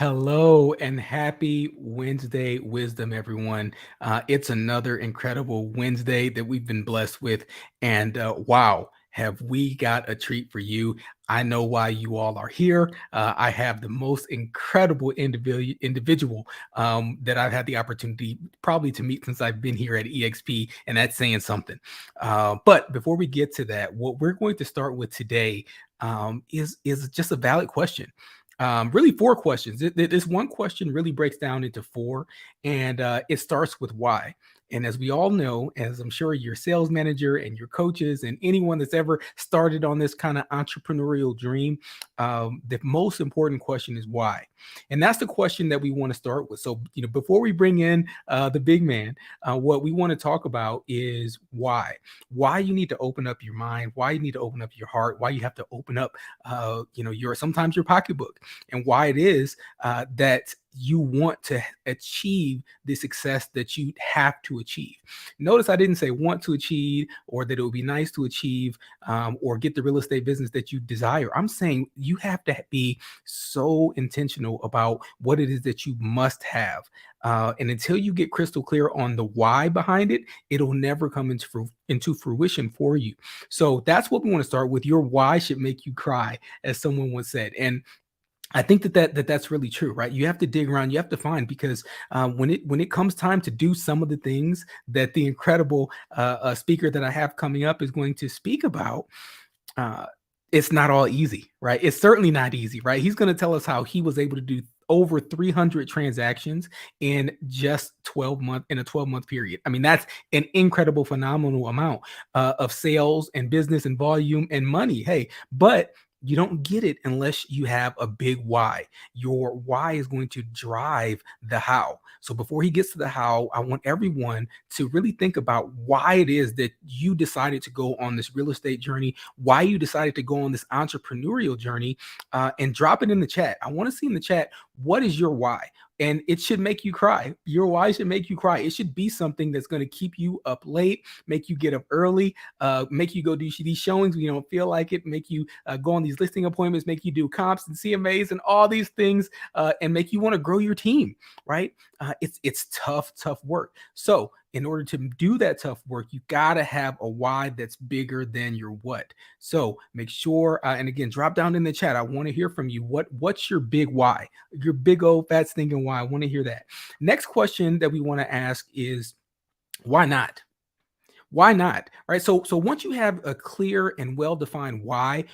Hello and happy Wednesday wisdom, everyone. It's another incredible Wednesday that we've been blessed with. And wow, have we got a treat for you? I know why you all are here. I have the most incredible individual that I've had the opportunity probably to meet since I've been here at EXP, and that's saying something. But before we get to that, what we're going to start with today is just a valid question. Really four questions. This one question really breaks down into four, and it starts with why. And as we all know, as I'm sure your sales manager and your coaches and anyone that's ever started on this kind of entrepreneurial dream, the most important question is why. And that's the question that we want to start with. So, before we bring in the big man, what we want to talk about is why. Why you need to open up your mind, why you need to open up your heart, why you have to open up, your sometimes your pocketbook, and why it is that you want to achieve the success that you have to achieve. Notice I didn't say want to achieve or that it would be nice to achieve or get the real estate business that you desire. I'm saying you have to be so intentional about what it is that you must have. And until you get crystal clear on the why behind it, it'll never come into fruition for you. So that's what we want to start with. Your why should make you cry, as someone once said. And I think that's really true, right? You have to dig around, you have to find, because when it comes time to do some of the things that the incredible speaker that I have coming up is going to speak about, uh, it's not all easy, right? It's certainly not easy, right? He's going to tell us how he was able to do over 300 transactions in just 12 month period. I mean, that's an incredible, phenomenal amount of sales and business and volume and money. Hey, but you don't get it unless you have a big why. Your why is going to drive the how. So before he gets to the how, I want everyone to really think about why it is that you decided to go on this real estate journey, why you decided to go on this entrepreneurial journey, and drop it in the chat. I want to see in the chat, what is your why? And it should make you cry. Your why should make you cry. It should be something that's going to keep you up late, make you get up early, make you go do these showings when you don't feel like it, make you go on these listing appointments, make you do comps and CMAs and all these things, and make you want to grow your team, right? It's tough work. So in order to do that tough work, you got to have a why that's bigger than your what. So make sure, and again, drop down in the chat. I want to hear from you. What's your big why? Your big old fat stinking why. I want to hear that. Next question that we want to ask is, why not? Why not? Right. So once you have a clear and well-defined why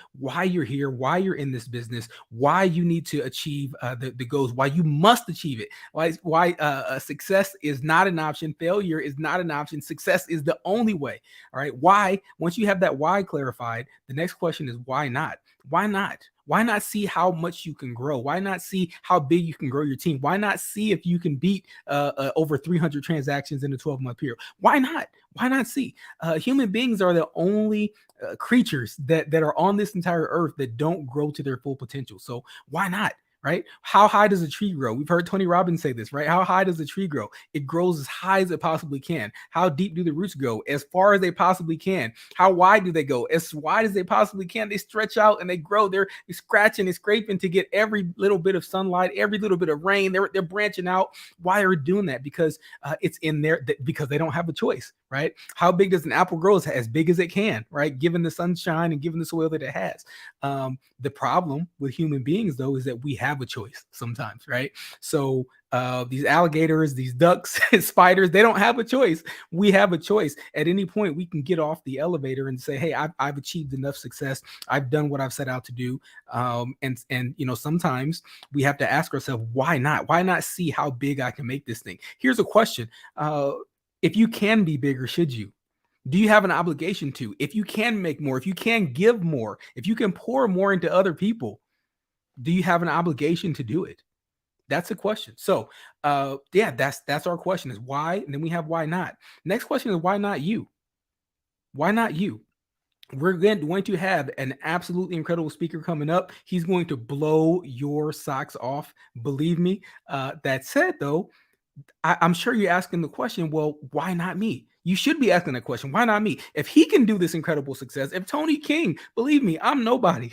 you're here, why you're in this business, why you need to achieve the goals, why you must achieve it, why success is not an option, failure is not an option, success is the only way. All right. Why? Once you have that why clarified, the next question is why not? Why not? Why not see how much you can grow? Why not see how big you can grow your team? Why not see if you can beat over 300 transactions in a 12-month period? Why not? Why not see? Human beings are the only creatures that are on this entire earth that don't grow to their full potential. So why not? Right? How high does a tree grow? We've heard Tony Robbins say this, right? How high does a tree grow? It grows as high as it possibly can. How deep do the roots go? As far as they possibly can. How wide do they go? As wide as they possibly can. They stretch out and they grow. They're scratching and scraping to get every little bit of sunlight, every little bit of rain. They're branching out. Why are we doing that? Because it's in there, because they don't have a choice, right? How big does an apple grow? As big as it can, right? Given the sunshine and given the soil that it has. The problem with human beings, though, is that we have a choice sometimes, right? So these alligators, these ducks, spiders, they don't have a choice. We have a choice. At any point, we can get off the elevator and say, hey, I've achieved enough success. I've done what I've set out to do. And sometimes we have to ask ourselves, why not? Why not see how big I can make this thing? Here's a question. If you can be bigger, should you? Do you have an obligation to? If you can make more, if you can give more, if you can pour more into other people, do you have an obligation to do it? That's the question. So that's our question, is why, and then we have why not. Next question is, why not you? Why not you? We're going to have an absolutely incredible speaker coming up. He's going to blow your socks off. Believe me. That said, though, I'm sure you're asking the question, well, why not me? You should be asking that question. Why not me? If he can do this incredible success, if Tony King, believe me, I'm nobody.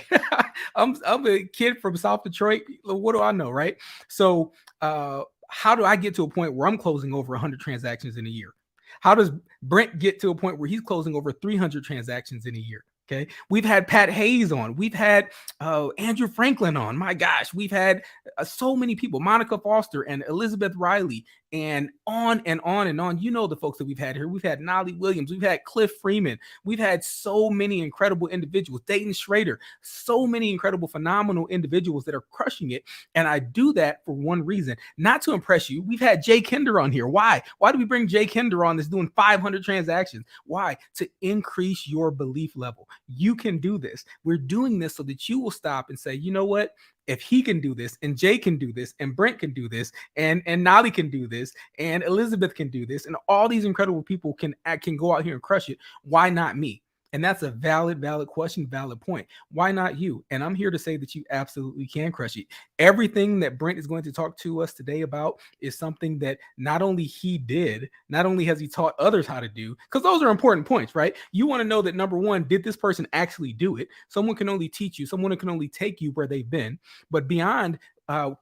I'm a kid from South Detroit. What do I know, right? So, how do I get to a point where I'm closing over 100 transactions in a year? How does Brent get to a point where he's closing over 300 transactions in a year? Okay, we've had Pat Hayes on, we've had Andrew Franklin on. My gosh, we've had so many people, Monica Foster and Elizabeth Riley, and on and on and on. You know the folks that we've had here. We've had Nolly Williams, we've had Cliff Freeman, we've had so many incredible individuals, Dayton Schrader, so many incredible, phenomenal individuals that are crushing it. And I do that for one reason, not to impress you. We've had Jay Kinder on here. Why? Why do we bring Jay Kinder on that's doing 500 transactions? Why? To increase your belief level. You can do this. We're doing this so that you will stop and say, you know what? If he can do this, and Jay can do this, and Brent can do this, and Nolly can do this, and Elizabeth can do this, and all these incredible people can go out here and crush it, why not me? And that's a valid question, valid point. Why not you? And I'm here to say that you absolutely can crush it. Everything that Brent is going to talk to us today about is something that not only he did, not only has he taught others how to do, because those are important points, right? You want to know that, number one, did this person actually do it? Someone can only teach you, someone can only take you where they've been. But beyond,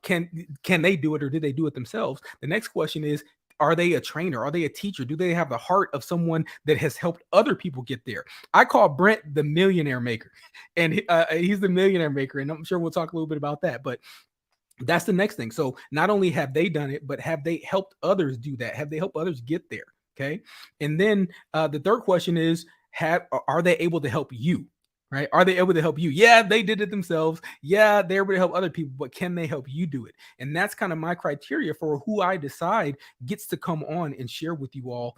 can they do it, or did they do it themselves? The next question is, are they a trainer? Are they a teacher? Do they have the heart of someone that has helped other people get there? I call Brent the millionaire maker, and he's the millionaire maker, and I'm sure we'll talk a little bit about that. But that's the next thing. So not only have they done it, but have they helped others do that? Have they helped others get there? Okay. And then the third question is, are they able to help you? Right? Are they able to help you? Yeah, they did it themselves. Yeah, they're able to help other people, but can they help you do it? And that's kind of my criteria for who I decide gets to come on and share with you all,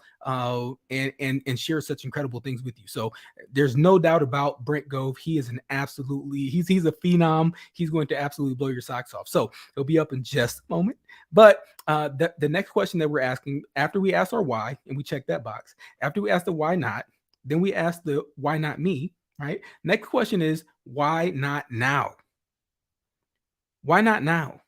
and share such incredible things with you. So there's no doubt about Brent Gove. He is he's a phenom. He's going to absolutely blow your socks off. So he'll be up in just a moment. But the next question that we're asking, after we ask our why, and we check that box, after we ask the why not, then we ask the why not me. Right? Next question is, why not now? Why not now?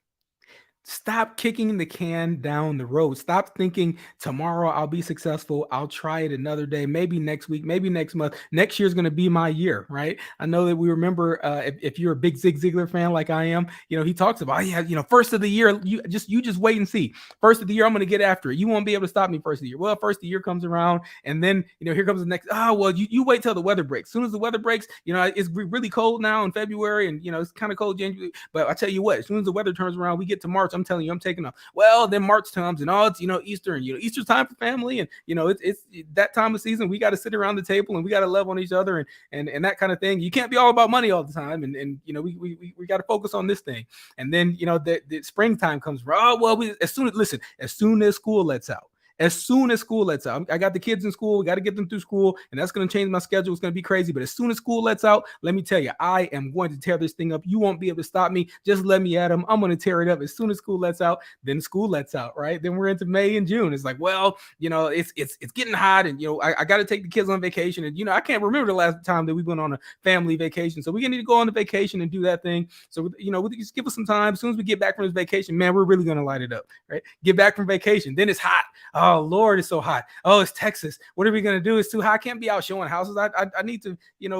Stop kicking the can down the road. Stop thinking tomorrow I'll be successful. I'll try it another day, maybe next week, maybe next month. Next year's going to be my year, right? I know that we remember, if you're a big Zig Ziglar fan like I am, he talks about, first of the year, you just wait and see. First of the year, I'm going to get after it. You won't be able to stop me first of the year. Well, first of the year comes around, and then here comes the next. You wait till the weather breaks. As soon as the weather breaks, it's really cold now in February, and it's kind of cold January. But I tell you what, as soon as the weather turns around, we get to March. I'm telling you, I'm taking off. Well, then March comes, and it's Easter, and Easter's time for family, and it's that time of season. We got to sit around the table, and we got to love on each other, and that kind of thing. You can't be all about money all the time, and we got to focus on this thing. And then the springtime comes around. As soon as school lets out. As soon as school lets out, I got the kids in school. We got to get them through school, and that's going to change my schedule. It's going to be crazy. But as soon as school lets out, let me tell you, I am going to tear this thing up. You won't be able to stop me. Just let me at them. I'm going to tear it up as soon as school lets out. Then school lets out, right? Then we're into May and June. It's like, it's getting hot, and I got to take the kids on vacation, and I can't remember the last time that we went on a family vacation. So we need to go on a vacation and do that thing. So just give us some time. As soon as we get back from this vacation, man, we're really going to light it up, right? Get back from vacation, then it's hot. Oh Lord, it's so hot. Oh, it's Texas. What are we gonna do? It's too hot. I can't be out showing houses. I need to,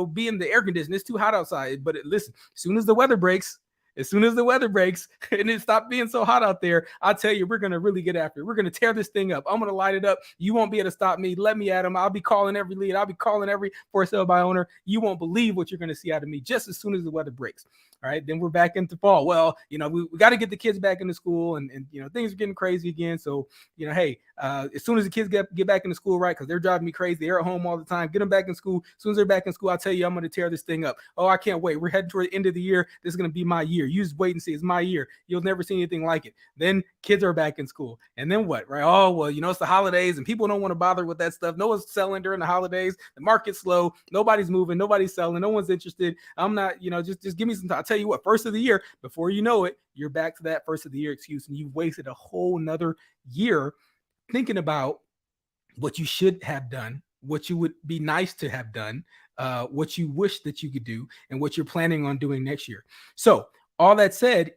be in the air conditioning. It's too hot outside. But listen, as soon as the weather breaks, and it stopped being so hot out there, I'll tell you, we're gonna really get after it. We're gonna tear this thing up. I'm gonna light it up. You won't be able to stop me. Let me at them. I'll be calling every lead. I'll be calling every for sale by owner. You won't believe what you're gonna see out of me just as soon as the weather breaks. All right, then we're back into fall. Well, we got to get the kids back into school, and things are getting crazy again. So, hey, as soon as the kids get back into school, right, because they're driving me crazy. They're at home all the time. Get them back in school. As soon as they're back in school, I'll tell you, I'm going to tear this thing up. Oh, I can't wait. We're heading toward the end of the year. This is going to be my year. You just wait and see. It's my year. You'll never see anything like it. Then kids are back in school. And then what, right? Oh, well, it's the holidays, and people don't want to bother with that stuff. No one's selling during the holidays. The market's slow. Nobody's moving. Nobody's selling. No one's interested. I'm not, just give me some time. I'll tell you what, first of the year, before you know it, you're back to that first of the year excuse, and you've wasted a whole nother year thinking about what you should have done, what you would be nice to have done, what you wish that you could do, and what you're planning on doing next year. So all that said,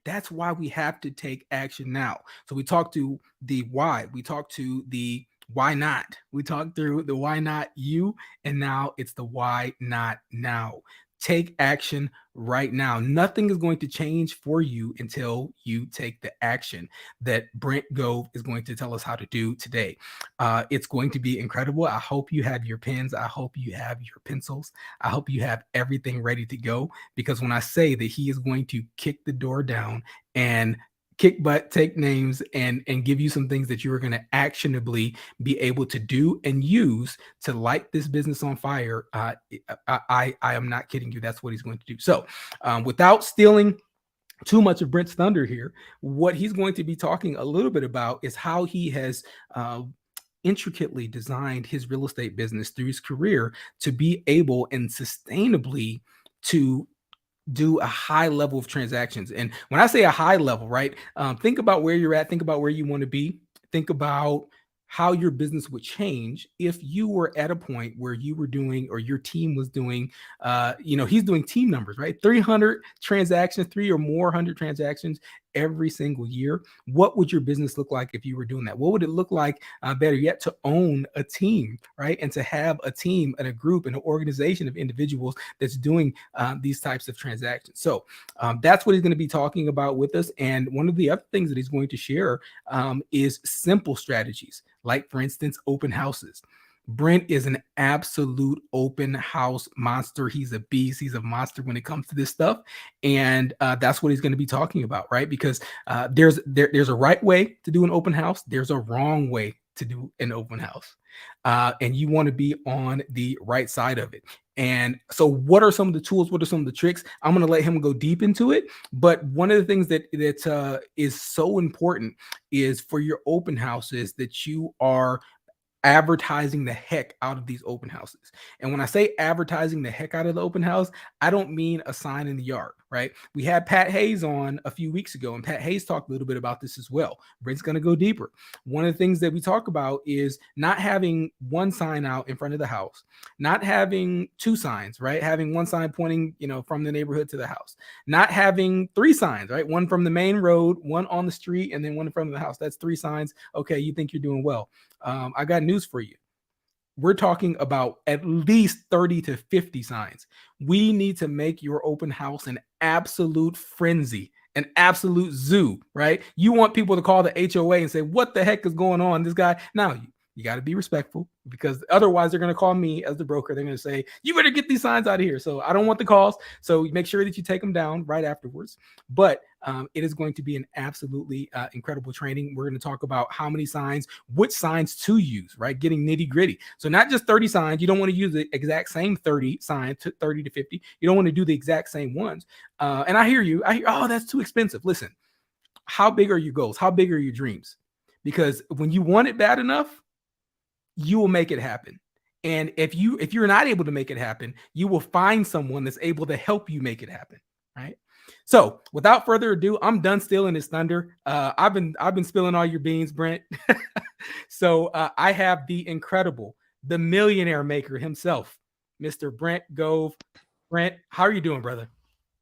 that's why we have to take action now. So we talked to the why, we talked to the why not, we talked through the why not you, and now it's the why not now. Take action right now. Nothing is going to change for you until you take the action that Brent Gove is going to tell us how to do today. It's going to be incredible. I hope you have your pens. I hope you have your pencils. I hope you have everything ready to go, because when I say that he is going to kick the door down and kick butt, take names, and give you some things that you are going to actionably be able to do and use to light this business on fire. I am not kidding you. That's what he's going to do. So, without stealing too much of Brent's thunder here, what he's going to be talking a little bit about is how he has intricately designed his real estate business through his career to be able and sustainably to do a high level of transactions. And when I say a high level, right, think about where you're at, think about where you want to be, think about how your business would change if you were at a point where you were doing, or your team was doing, he's doing team numbers, right? 300 transactions, 300 transactions every single year. What would your business look like if you were doing that? What would it look like, better yet, to own a team, right? And to have a team and a group and an organization of individuals that's doing these types of transactions. So that's what he's going to be talking about with us. And one of the other things that he's going to share is simple strategies, like, for instance, open houses. Brent is an absolute open house monster. He's a beast. He's a monster when it comes to this stuff. And that's what he's going to be talking about, right? Because there's a right way to do an open house. There's a wrong way to do an open house. And you want to be on the right side of it. And so what are some of the tools? What are some of the tricks? I'm going to let him go deep into it. But one of the things that is so important is for your open houses that you are advertising the heck out of these open houses. And when I say advertising the heck out of the open house, I don't mean a sign in the yard, right? We had Pat Hayes on a few weeks ago, and Pat Hayes talked a little bit about this as well. Brent's going to go deeper. One of the things that we talk about is not having one sign out in front of the house, not having two signs, right? Having one sign pointing, from the neighborhood to the house, not having three signs, right? One from the main road, one on the street, and then one in front of the house. That's three signs. Okay, you think you're doing well. I got news for you. We're talking about at least 30 to 50 signs. We need to make your open house an absolute frenzy, an absolute zoo, right? You want people to call the HOA and say, what the heck is going on? This guy. Now, you got to be respectful, because otherwise they're going to call me as the broker. They're going to say, you better get these signs out of here. So I don't want the calls. So make sure that you take them down right afterwards. But it is going to be an absolutely incredible training. We're going to talk about how many signs, which signs to use, right? Getting nitty gritty. So not just 30 signs. You don't want to use the exact same 30 signs, 30 to 50. You don't want to do the exact same ones. And I hear you. Oh, that's too expensive. Listen, how big are your goals? How big are your dreams? Because when you want it bad enough, you will make it happen. And if you're not able to make it happen, you will find someone that's able to help you make it happen, right? So without further ado, I'm done stealing his thunder. I've been spilling all your beans, Brent. So I have the incredible, the millionaire maker himself, Mr. Brent Gove. Brent, how are you doing, brother?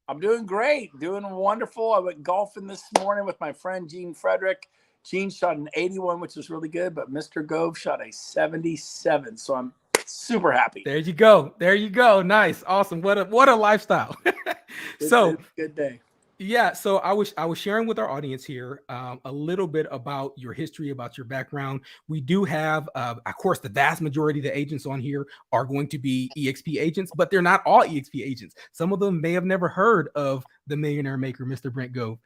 I'm doing great, doing wonderful. I went golfing this morning with my friend Gene Frederick. Gene shot an 81, which was really good, but Mr. Gove shot a 77. So I'm super happy. There you go. There you go. Nice. Awesome. What a lifestyle. So good day. Yeah, so I was sharing with our audience here a little bit about your history, about your background. We do have, of course, the vast majority of the agents on here are going to be EXP agents, but they're not all EXP agents. Some of them may have never heard of the millionaire maker, Mr. Brent Gove.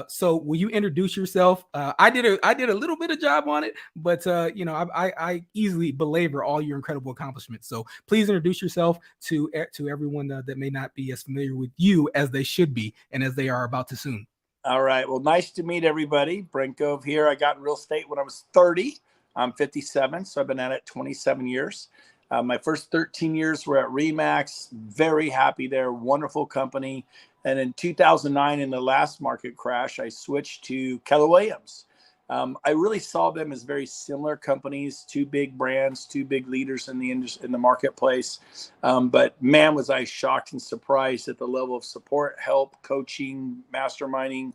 So will you introduce yourself? I did a little bit of job on it, but I easily belabor all your incredible accomplishments. So please introduce yourself to everyone that may not be as familiar with you as they should be, and as they are about to soon. All right. Well, nice to meet everybody. Brent Gove here. I got in real estate when I was 30. I'm 57, so I've been at it 27 years. My first 13 years were at Remax. Very happy there. Wonderful company. And in 2009, in the last market crash, I switched to Keller Williams. I really saw them as very similar companies, two big brands, two big leaders in the industry, in the marketplace. But man, was I shocked and surprised at the level of support, help, coaching, masterminding.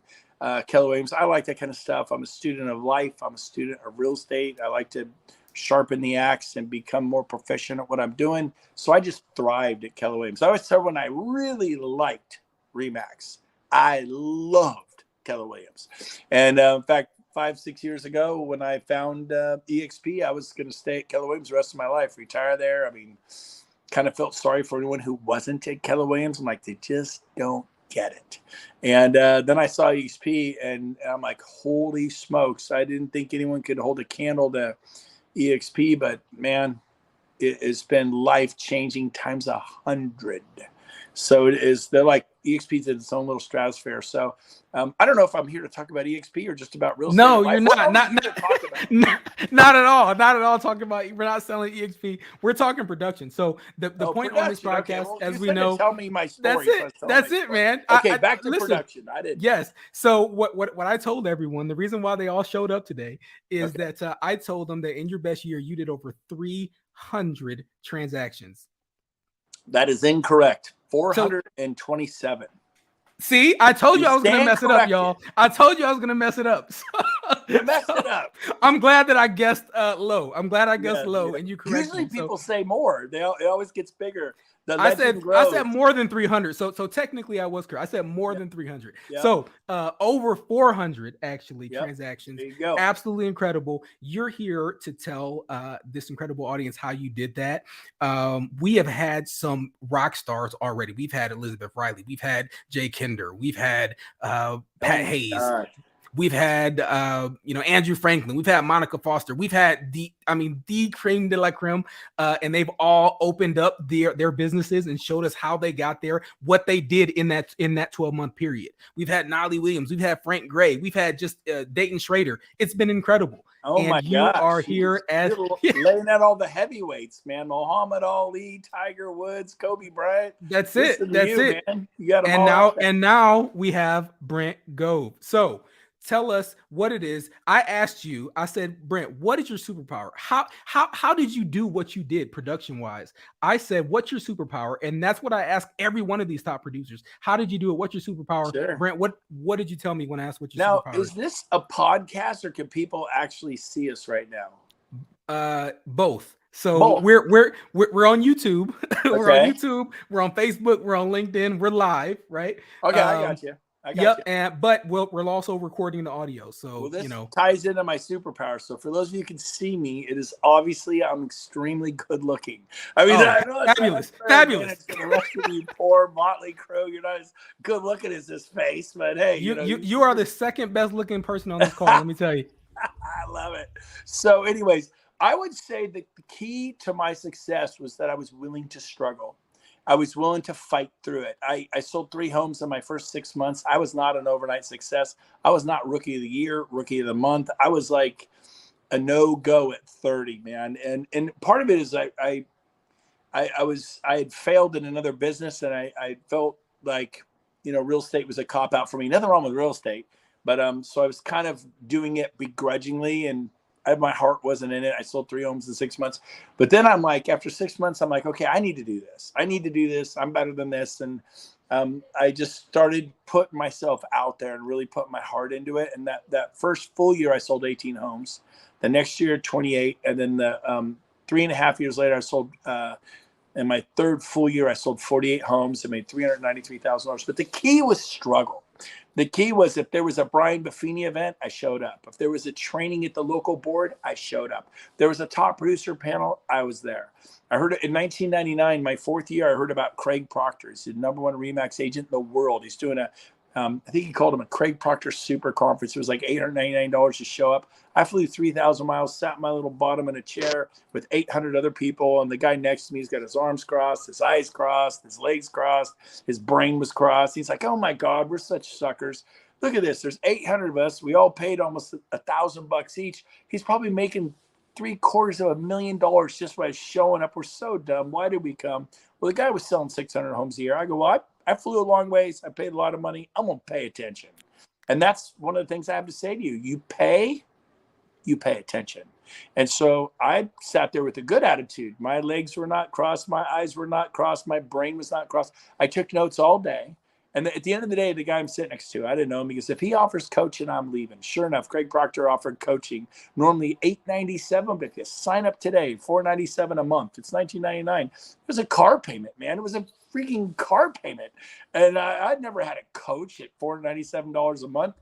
Keller Williams, I like that kind of stuff. I'm a student of life. I'm a student of real estate. I like to sharpen the axe and become more proficient at what I'm doing. So I just thrived at Keller Williams. I always said when I really liked Remax, I loved Keller Williams. And in fact, 5-6 years ago, when I found EXP, I was going to stay at Keller Williams the rest of my life, retire there. I mean, kind of felt sorry for anyone who wasn't at Keller Williams. I'm like, they just don't get it. And then I saw EXP, and I'm like, holy smokes. I didn't think anyone could hold a candle to EXP, but man, it's been life-changing times 100. So it is, they're like, EXP's in its own little stratosphere. So I don't know if I'm here to talk about EXP or just about real estate. No, you're not. Not at all. Not at all. Talking about, we're not selling EXP. We're talking production. So the point on this podcast, okay. Well, as we know, tell me my story. That's it, man. Okay, back to production. I didn't. Yes. So what I told everyone, the reason why they all showed up today is that I told them that in your best year, you did over 300 transactions. That is incorrect. 427. See, I told you I was going to mess it up, y'all. I told you I was going to mess it up. You messed it up. I'm glad that I guessed low. I'm glad I guessed low, and you corrected me. Usually people say more. It always gets bigger. I said more than 300. So technically I was correct. I said more than 300. Yep. So over 400 actually transactions. There you go. Absolutely incredible. You're here to tell this incredible audience how you did that. We have had some rock stars already. We've had Elizabeth Riley. We've had Jay Kinder. We've had Pat Hayes. We've had, Andrew Franklin. We've had Monica Foster. We've had the creme de la creme, and they've all opened up their businesses and showed us how they got there, what they did in that 12-month period. We've had Nolly Williams. We've had Frank Gray. We've had just Dayton Schrader. It's been incredible. Oh my God! You are here as laying out all the heavyweights, man. Muhammad Ali, Tiger Woods, Kobe Bryant. That's it. That's it. Man. You got them and now we have Brent Gove. So tell us what it is. I asked you, I said, Brent, what is your superpower? How did you do what you did production wise? I said, what's your superpower? And that's what I asked every one of these top producers. How did you do it? What's your superpower? Sure. Brent, what did you tell me when I asked what your superpower is? Now, is this a podcast or can people actually see us right now? Both. So we're on YouTube. We're on YouTube. We're on Facebook. We're on LinkedIn. We're live, right? Okay, I got you. But we're also recording the audio, so this ties into my superpower. So for those of you who can see me, it is obviously I'm extremely good looking. I mean, I know fabulous. The rest of you poor motley crew, you're not as good looking as this face, but hey, you are the second best looking person on this call. Let me tell you. I love it. So, anyways, I would say that the key to my success was that I was willing to struggle. I was willing to fight through it. I sold 3 homes in my first 6 months. I was not an overnight success. I was not rookie of the year, rookie of the month. I was like a no-go at 30, man. And part of it is I had failed in another business, and I felt like, real estate was a cop-out for me. Nothing wrong with real estate. But so I was kind of doing it begrudgingly, and my heart wasn't in it. I sold 3 homes in 6 months. But then I'm like, after 6 months, I'm like, okay, I need to do this. I'm better than this. And I just started putting myself out there and really put my heart into it. And that first full year, I sold 18 homes. The next year, 28. And then the 3.5 years later, I sold, in my third full year, I sold 48 homes. I made $393,000. But the key was struggle. The key was if there was a Brian Buffini event, I showed up. If there was a training at the local board, I showed up. If there was a top producer panel, I was there. I heard it in 1999, my 4th year, I heard about Craig Proctor. He's the #1 RE/MAX agent in the world. He's doing I think he called him a Craig Proctor super conference. It was like $899 to show up. I flew 3,000 miles, sat in my little bottom in a chair with 800 other people. And the guy next to me, he's got his arms crossed, his eyes crossed, his legs crossed, his brain was crossed. He's like, oh my God, we're such suckers. Look at this. There's 800 of us. We all paid almost $1,000 each. He's probably making $750,000 just by showing up. We're so dumb. Why did we come? Well, the guy was selling 600 homes a year. I go, well, I flew a long ways. I paid a lot of money. I'm going to pay attention. And that's one of the things I have to say to you. You pay you pay attention. And so I sat there with a good attitude. My legs were not crossed. My eyes were not crossed. My brain was not crossed. I took notes all day. And at the end of the day, the guy I'm sitting next to, I didn't know him because if he offers coaching, I'm leaving. Sure enough, Craig Proctor offered coaching, normally $897, but if you sign up today, $497 a month. It's $19.99. It was a car payment, man. It was a freaking car payment. And I'd never had a coach at $497 a month.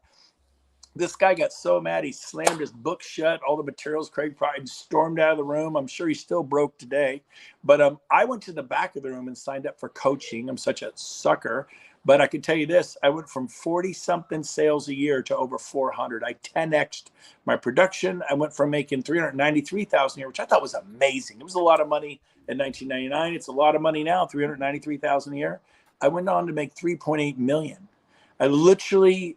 This guy got so mad he slammed his book shut, all the materials. Craig Pride stormed out of the room. I'm sure he's still broke today. But I went to the back of the room and signed up for coaching. I'm such a sucker. But I can tell you this, I went from 40 something sales a year to over 400. I 10x'd my production. I went from making 393,000 a year, which I thought was amazing. It was a lot of money in 1999. It's a lot of money now, 393,000 a year. I went on to make 3.8 million. I literally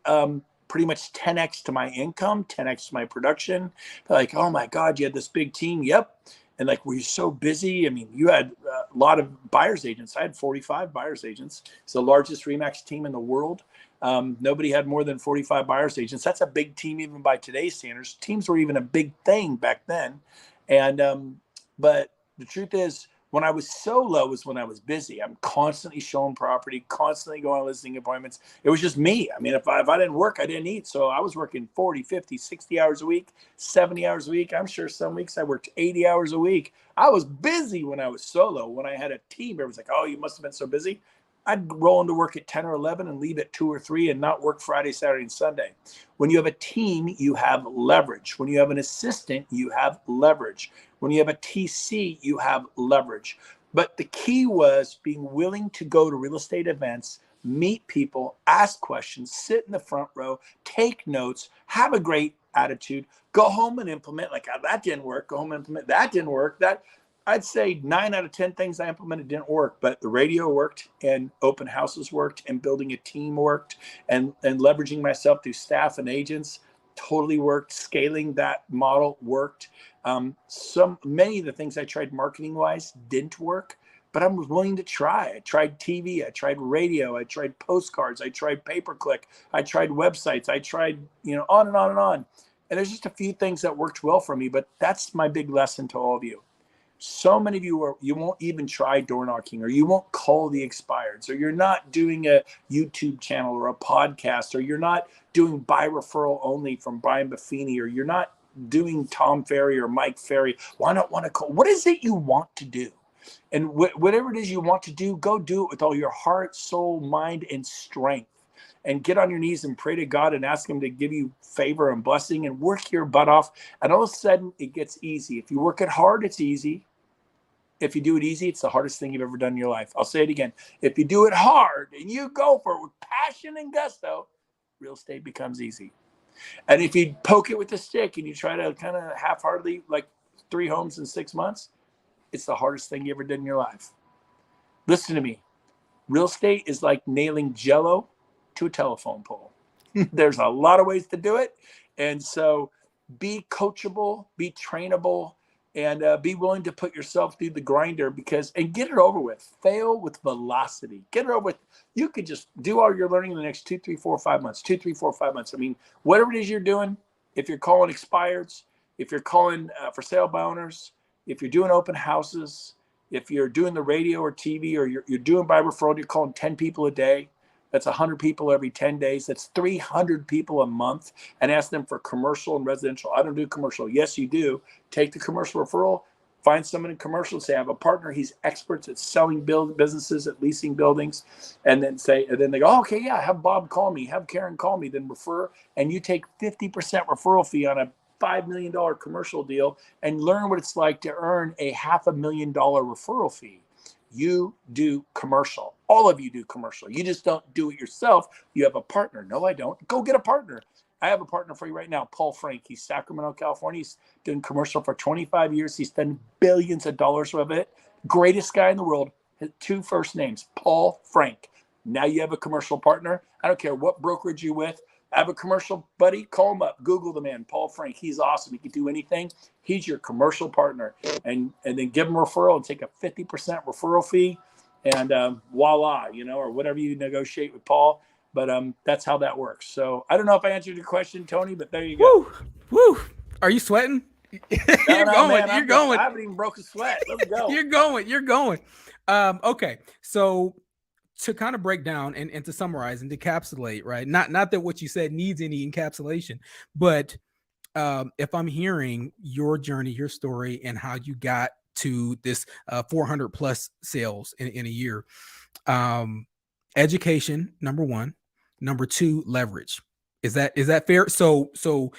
pretty much 10x to my income, 10x to my production. They're like, oh my God, you had this big team. Yep. And like, were you so busy? I mean, you had a lot of buyer's agents. I had 45 buyer's agents. It's the largest RE/MAX team in the world. Nobody had more than 45 buyer's agents. That's a big team even by today's standards. Teams were even a big thing back then. And but the truth is, when I was so low was when I was busy. I'm constantly showing property, constantly going on listing appointments. It was just me. I mean, if I didn't work, I didn't eat. So I was working 40, 50, 60 hours a week, 70 hours a week. I'm sure some weeks I worked 80 hours a week. I was busy when I was solo. When I had a team, everyone's like, oh, you must have been so busy. I'd roll into work at 10 or 11 and leave at 2 or 3 and not work Friday, Saturday, and Sunday. When you have a team, you have leverage. When you have an assistant, you have leverage. When you have a TC, you have leverage. But the key was being willing to go to real estate events, meet people, ask questions, sit in the front row, take notes, have a great attitude, go home and implement. Like, that didn't work. Go home and implement. That didn't work. That I'd say 9 out of 10 things I implemented didn't work, but the radio worked, and open houses worked, and building a team worked, and leveraging myself through staff and agents totally worked. Scaling that model worked. Many of the things I tried marketing wise didn't work, but I was willing to try. I tried TV, I tried radio, I tried postcards, I tried pay-per-click, I tried websites, I tried, on and on and on. And there's just a few things that worked well for me, but that's my big lesson to all of you. So many of you won't even try door knocking, or you won't call the expireds, or you're not doing a YouTube channel or a podcast, or you're not doing buy referral only from Brian Buffini, or you're not doing Tom Ferry or Mike Ferry. Why not want to call? What is it you want to do? And whatever it is you want to do, go do it with all your heart, soul, mind, and strength. And get on your knees and pray to God and ask him to give you favor and blessing, and work your butt off. And all of a sudden it gets easy. If you work it hard, it's easy. If you do it easy, it's the hardest thing you've ever done in your life. I'll say it again. If you do it hard and you go for it with passion and gusto, real estate becomes easy. And if you poke it with a stick and you try to kind of half-heartedly, like 3 homes in 6 months, it's the hardest thing you ever did in your life. Listen to me. Real estate is like nailing Jell-O to a telephone pole. There's a lot of ways to do it. And so be coachable, be trainable, and be willing to put yourself through the grinder, and get it over with. Fail with velocity. Get it over with. You could just do all your learning in the next 2, 3, 4, 5 months. 2, 3, 4, 5 months. I mean, whatever it is you're doing, if you're calling expireds, if you're calling for sale by owners, if you're doing open houses, if you're doing the radio or TV, or you're doing buy referral, you're calling 10 people a day. That's 100 people every 10 days. That's 300 people a month, and ask them for commercial and residential. I don't do commercial. Yes, you do. Take the commercial referral, find someone in commercial, say, I have a partner. He's experts at selling businesses, at leasing buildings. And then they go, oh, okay, yeah, have Bob call me, have Karen call me, then refer. And you take 50% referral fee on a $5 million commercial deal, and learn what it's like to earn a $500,000 referral fee. You do commercial. All of you do commercial. You just don't do it yourself. You have a partner. No, I don't. Go get a partner. I have a partner for you right now, Paul Frank. He's Sacramento, California. He's doing commercial for 25 years. He's done billions of dollars with it. Greatest guy in the world. His 2 first names, Paul Frank. Now you have a commercial partner. I don't care what brokerage you're with. I have a commercial buddy. Call him up. Google the man, Paul Frank. He's awesome. He can do anything. He's your commercial partner. And then give him a referral and take a 50% referral fee. And voila, or whatever you negotiate with Paul. But that's how that works. So I don't know if I answered your question, Tony, but there you go. Woo, woo. Are you sweating? No, You're no, going. man. You're going. I haven't even broke a sweat. Let's go. You're going. You're going. Okay. So to kind of break down and to summarize and decapsulate, right? Not that what you said needs any encapsulation, but if I'm hearing your journey, your story, and how you got to this 400 plus sales in a year, um, education, number one, number two, leverage. Is that fair? So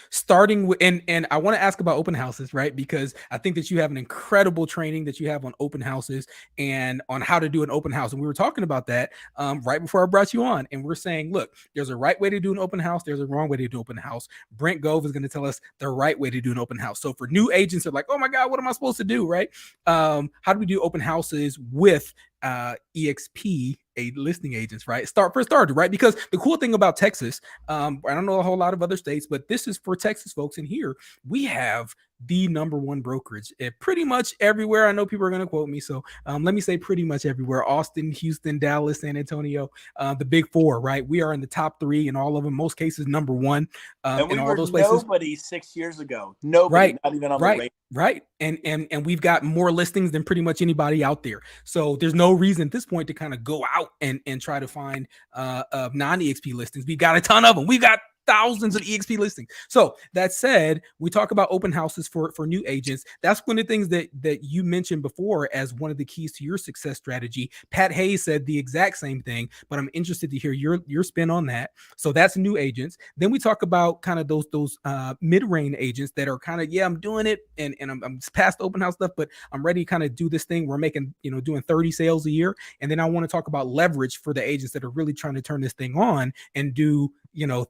starting with and I want to ask about open houses, right? Because I think that you have an incredible training that you have on open houses and on how to do an open house. And we were talking about that right before I brought you on. And we're saying, look, there's a right way to do an open house. There's a wrong way to do an open house. Brent Gove is going to tell us the right way to do an open house. So for new agents, they're like, oh my God, what am I supposed to do, right? How do we do open houses with EXP, a listing agents, right? Start for starter, right? Because the cool thing about Texas, I don't know a whole lot of other states, but this is for Texas folks. And here we have the number one brokerage pretty much everywhere. I know people are going to quote me, so let me say pretty much everywhere: Austin, Houston, Dallas, San Antonio, the big four, right? We are in the top three in all of them. Most cases, number one And in we all were those places. nobody 6 years ago. Nobody, Right. not even on the Right. radar. Right. And we've got more listings than pretty much anybody out there. So there's no reason at this point to kind of go out and try to find non-EXP listings. We got a ton of them. We got thousands of EXP listings. So that said, we talk about open houses for new agents. That's one of the things that you mentioned before as one of the keys to your success strategy. Pat Hayes said the exact same thing, but I'm interested to hear your spin on that. So that's new agents. Then we talk about kind of those mid-range agents that are kind of, yeah, I'm doing it and I'm past open house stuff, but I'm ready to kind of do this thing. We're making, doing 30 sales a year. And then I want to talk about leverage for the agents that are really trying to turn this thing on and do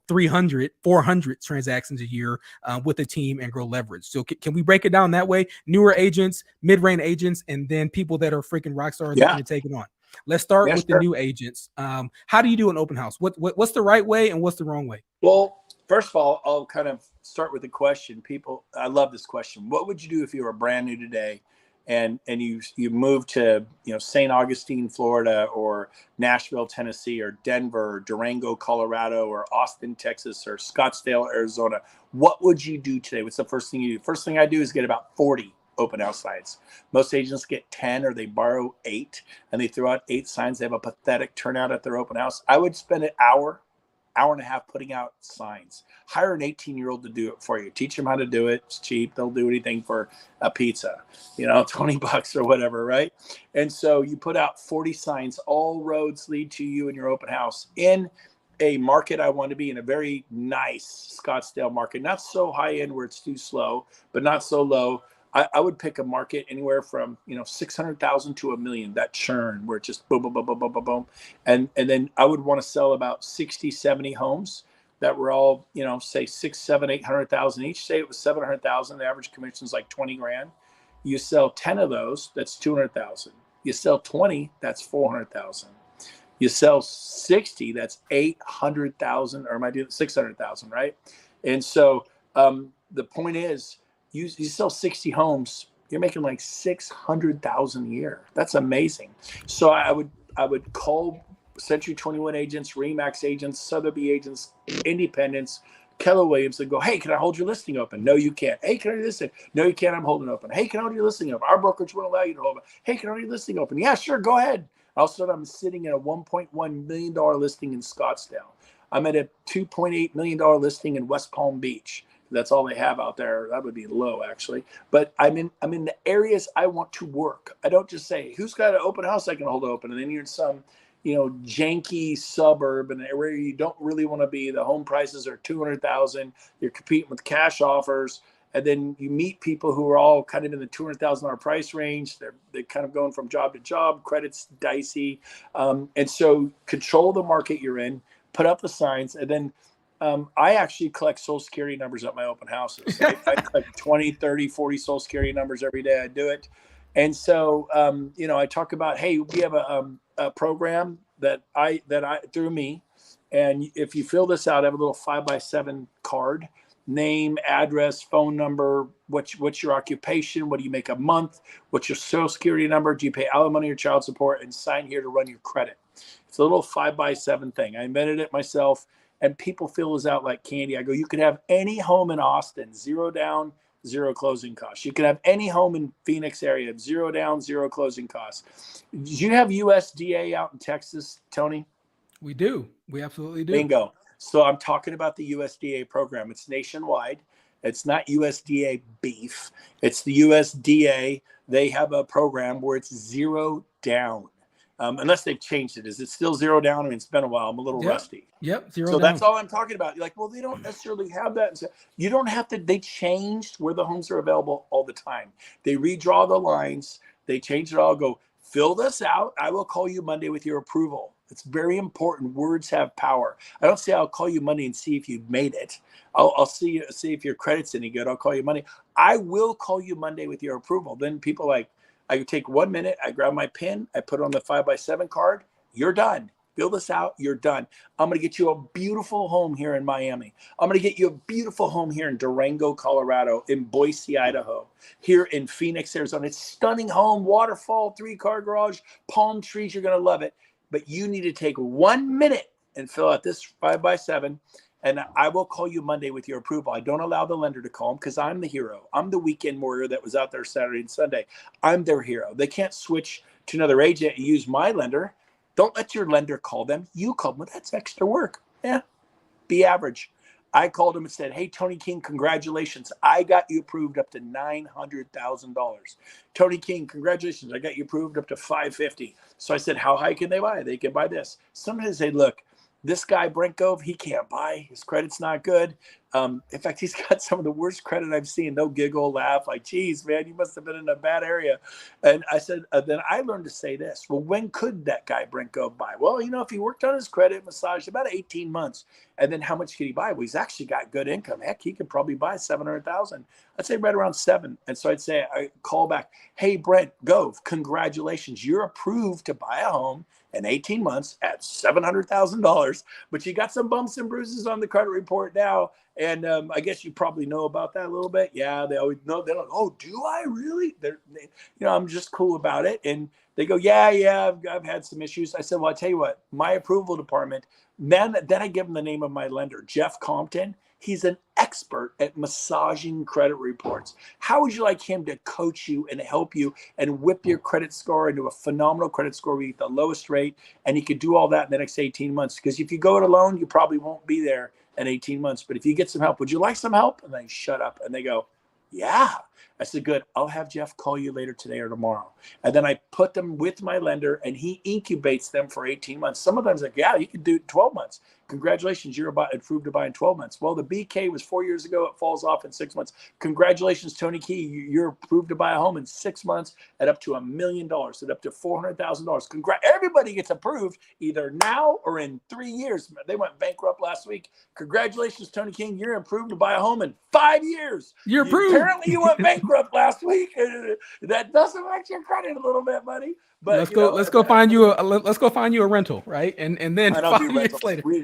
300 400 transactions a year with a team and grow leverage. So can we break it down that way? Newer agents, mid-range agents, and then people that are freaking rock stars looking Yeah. to take it on. Let's start Yeah, with the sure. new agents. How do you do an open house? What's the right way and what's the wrong way? Well, first of all, I'll kind of start with the question. People, I love this question. What would you do if you were brand new today, and you moved to St. Augustine, Florida, or Nashville, Tennessee, or Denver, or Durango, Colorado, or Austin, Texas, or Scottsdale, Arizona? What would you do today? What's the first thing you do? First thing I do is get about 40 open house signs. Most agents get 10 or they borrow 8 and they throw out 8 signs. They have a pathetic turnout at their open house. I would spend an hour and a half putting out signs. Hire an 18-year-old to do it for you. Teach them how to do it. It's cheap. They'll do anything for a pizza, $20 or whatever, right? And so you put out 40 signs. All roads lead to you in your open house in a market I want to be in, a very nice Scottsdale market, not so high end where it's too slow, but not so low. I would pick a market anywhere from 600,000 to $1 million. That churn where it just boom, boom, boom, boom, boom, boom, boom, and then I would want to sell about 60, 70 homes that were all say 6, 7, 800,000 each. Say it was 700,000. The average commission is like 20 grand. You sell 10 of those, that's 200,000. You sell 20, that's 400,000. You sell 60, that's 800,000, or am I doing 600,000, right? And so the point is, you sell 60 homes, you're making like 600,000 a year. That's amazing. So I would call Century 21 agents, Remax agents, Sotheby agents, independents, Keller Williams, and go, hey, can I hold your listing open? No, you can't. Hey, can I do this? No, you can't. I'm holding open. Hey, can I hold your listing open? Our brokerage won't allow you to hold it. Hey, can I hold your listing open? Yeah, sure. Go ahead. All of a sudden, I'm sitting at a $1.1 million listing in Scottsdale. I'm at a $2.8 million listing in West Palm Beach. That's all they have out there. That would be low, actually. But I'm in the areas I want to work. I don't just say, who's got an open house I can hold open? And then you're in some janky suburb and where you don't really want to be. The home prices are 200,000. You're competing with cash offers. And then you meet people who are all kind of in the $200,000 price range. They're kind of going from job to job. Credit's dicey. And so control the market you're in, put up the signs, and then I actually collect Social Security numbers at my open houses. I collect 20, 30, 40 Social Security numbers every day I do it. And so, I talk about, hey, we have a program that I through me. And if you fill this out, I have a little 5x7 card, name, address, phone number, what's your occupation, what do you make a month, what's your Social Security number, do you pay alimony or child support, and sign here to run your credit. It's a little 5x7 thing. I invented it myself. and people fill those out like candy. I go, you could have any home in Austin, 0 down, 0 closing costs. You could have any home in Phoenix area, 0 down, 0 closing costs. Do you have USDA out in Texas, Tony? We do. We absolutely do. Bingo. So I'm talking about the USDA program. It's nationwide. It's not USDA beef. It's the USDA. They have a program where it's 0 down. Unless they've changed it. Is it still 0 down? I mean, it's been a while. I'm a little Yep. rusty. Yep. 0 So down. that's all I'm talking about. You're like, well, they don't necessarily have that. So you don't have to. They changed where the homes are available all the time. They redraw the lines. They change it all. Go fill this out. I will call you Monday with your approval. It's very important. Words have power. I don't say I'll call you Monday and see if you've made it. I'll see if your credit's any good. I'll call you Monday. I will call you Monday with your approval. Then people like, I take 1 minute. I grab my pen. I put it on the 5x7 card. You're done. Fill this out. You're done. I'm going to get you a beautiful home here in Miami. I'm going to get you a beautiful home here in Durango, Colorado, in Boise, Idaho, here in Phoenix, Arizona. It's stunning home, waterfall, 3-car garage, palm trees. You're going to love it. But you need to take 1 minute and fill out this 5x7. And I will call you Monday with your approval. I don't allow the lender to call them because I'm the hero. I'm the weekend warrior that was out there Saturday and Sunday. I'm their hero. They can't switch to another agent and use my lender. Don't let your lender call them. You call them. That's extra work. Yeah, be average. I called him and said, hey, Tony King, congratulations. I got you approved up to $900,000. Tony King, congratulations. I got you approved up to $550,000. So I said, how high can they buy? They can buy this. Sometimes they look, this guy, Brent Gove, he can't buy. His credit's not good. In fact, he's got some of the worst credit I've seen. They'll giggle, laugh, like, geez, man, you must have been in a bad area. And I said, then I learned to say this. Well, when could that guy, Brent Gove, buy? Well, if he worked on his credit, massaged about 18 months. And then how much could he buy? Well, he's actually got good income. Heck, he could probably buy $700,000. I'd say right around 7. And so I'd say, I call back, hey, Brent Gove, congratulations. You're approved to buy a home in 18 months at $700,000, but you got some bumps and bruises on the credit report now. And I guess you probably know about that a little bit. Yeah, they always know. They're like, oh, do I really? I'm just cool about it. And they go, yeah, I've had some issues. I said, well, I tell you what, my approval department, then I give them the name of my lender, Jeff Compton. He's an expert at massaging credit reports. How would you like him to coach you and help you and whip your credit score into a phenomenal credit score where you get the lowest rate, and he could do all that in the next 18 months? Because if you go it alone, you probably won't be there in 18 months. But if you get some help, would you like some help? And they shut up and they go, yeah. I said, good. I'll have Jeff call you later today or tomorrow. And then I put them with my lender and he incubates them for 18 months. Sometimes like, yeah, you can do 12 months. Congratulations, you're approved to buy in 12 months. Well, the BK was 4 years ago. It falls off in 6 months. Congratulations, Tony Key. You're approved to buy a home in 6 months at up to $1 million, at up to $400,000. Everybody gets approved either now or in 3 years. They went bankrupt last week. Congratulations, Tony King. You're approved to buy a home in 5 years. You're approved. Apparently, you went bankrupt last week. That does affect your credit a little bit, buddy. But let's go find you a rental, right? And then I don't 5 do years rentals. later, We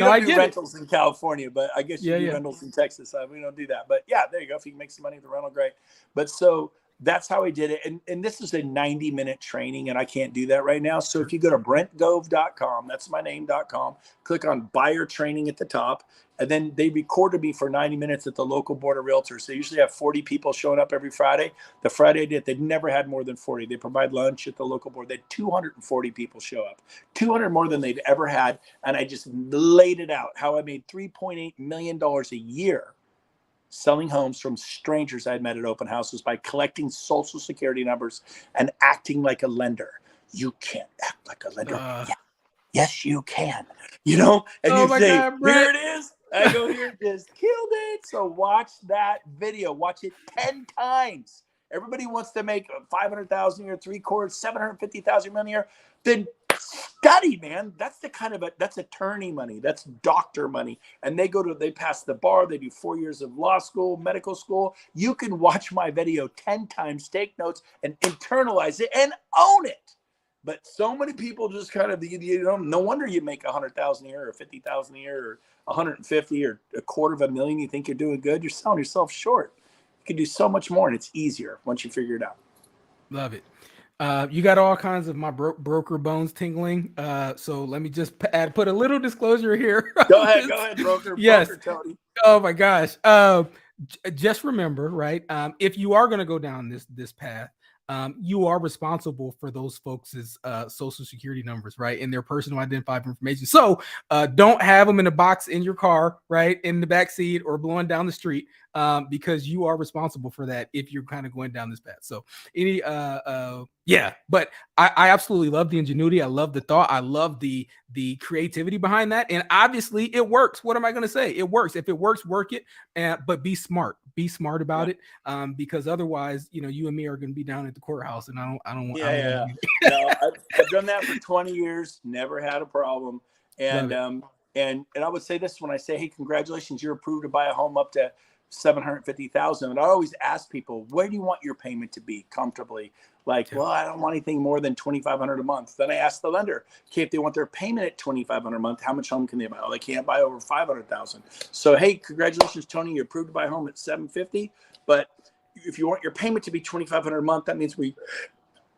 no, don't I do get rentals in California, but I guess you do Yeah. rentals in Texas. We don't do that. But yeah, there you go. If you can make some money with the rental, great. But so that's how I did it. And this is a 90-minute training, and I can't do that right now. So if you go to brentgove.com, that's my name.com, click on buyer training at the top, and then they recorded me for 90 minutes at the local board of realtors. They usually have 40 people showing up every Friday. The Friday I did, they never had more than 40. They provide lunch at the local board. They had 240 people show up, 200 more than they'd ever had. And I just laid it out how I made $3.8 million a year selling homes from strangers I'd met at open houses by collecting social security numbers and acting like a lender. You can't act like a lender. Yeah. Yes, you can. And Oh you my say, God, Brent. here it is. I go, here it is. Killed it. So watch that video. Watch it 10 times. Everybody wants to make 500,000 a year, 3/4, 750,000 a year. Then study, man. That's that's attorney money. That's doctor money. And they pass the bar. They do 4 years of law school, medical school. You can watch my video 10 times, take notes, and internalize it and own it. But so many people just kind of, no wonder you make 100,000 a year or 50,000 a year or 150 or $250,000. You think you're doing good. You're selling yourself short. You can do so much more, and it's easier once you figure it out. Love it. You got all kinds of my broker bones tingling. So let me just put a little disclosure here on Go this. ahead, broker Yes. Tony. Oh my gosh. Just remember, right? If you are going to go down this path, you are responsible for those folks' social security numbers, right, and their personal identifiable information. So don't have them in a box in your car, right, in the back seat or blowing down the street, because you are responsible for that if you're kind of going down this path. So yeah, but I absolutely love the ingenuity. I love the thought. I love the creativity behind that, and obviously it works. What am I going to say? It works. If it works, work it. But be smart. Be smart about Yeah. it, because otherwise, you and me are going to be down at the courthouse, and I don't want to Yeah. be No, I've done that for 20 years, never had a problem. love And it. and I would say this when I say, hey, congratulations, you're approved to buy a home up to 750,000. And I always ask people, where do you want your payment to be comfortably? Like, Yeah. well, I don't want anything more than 2,500 a month. Then I ask the lender, okay, if they want their payment at 2,500 a month, how much home can they buy? Oh, they can't buy over 500,000. So, hey, congratulations, Tony, you're approved to buy a home at 750. But if you want your payment to be 2,500 a month, that means we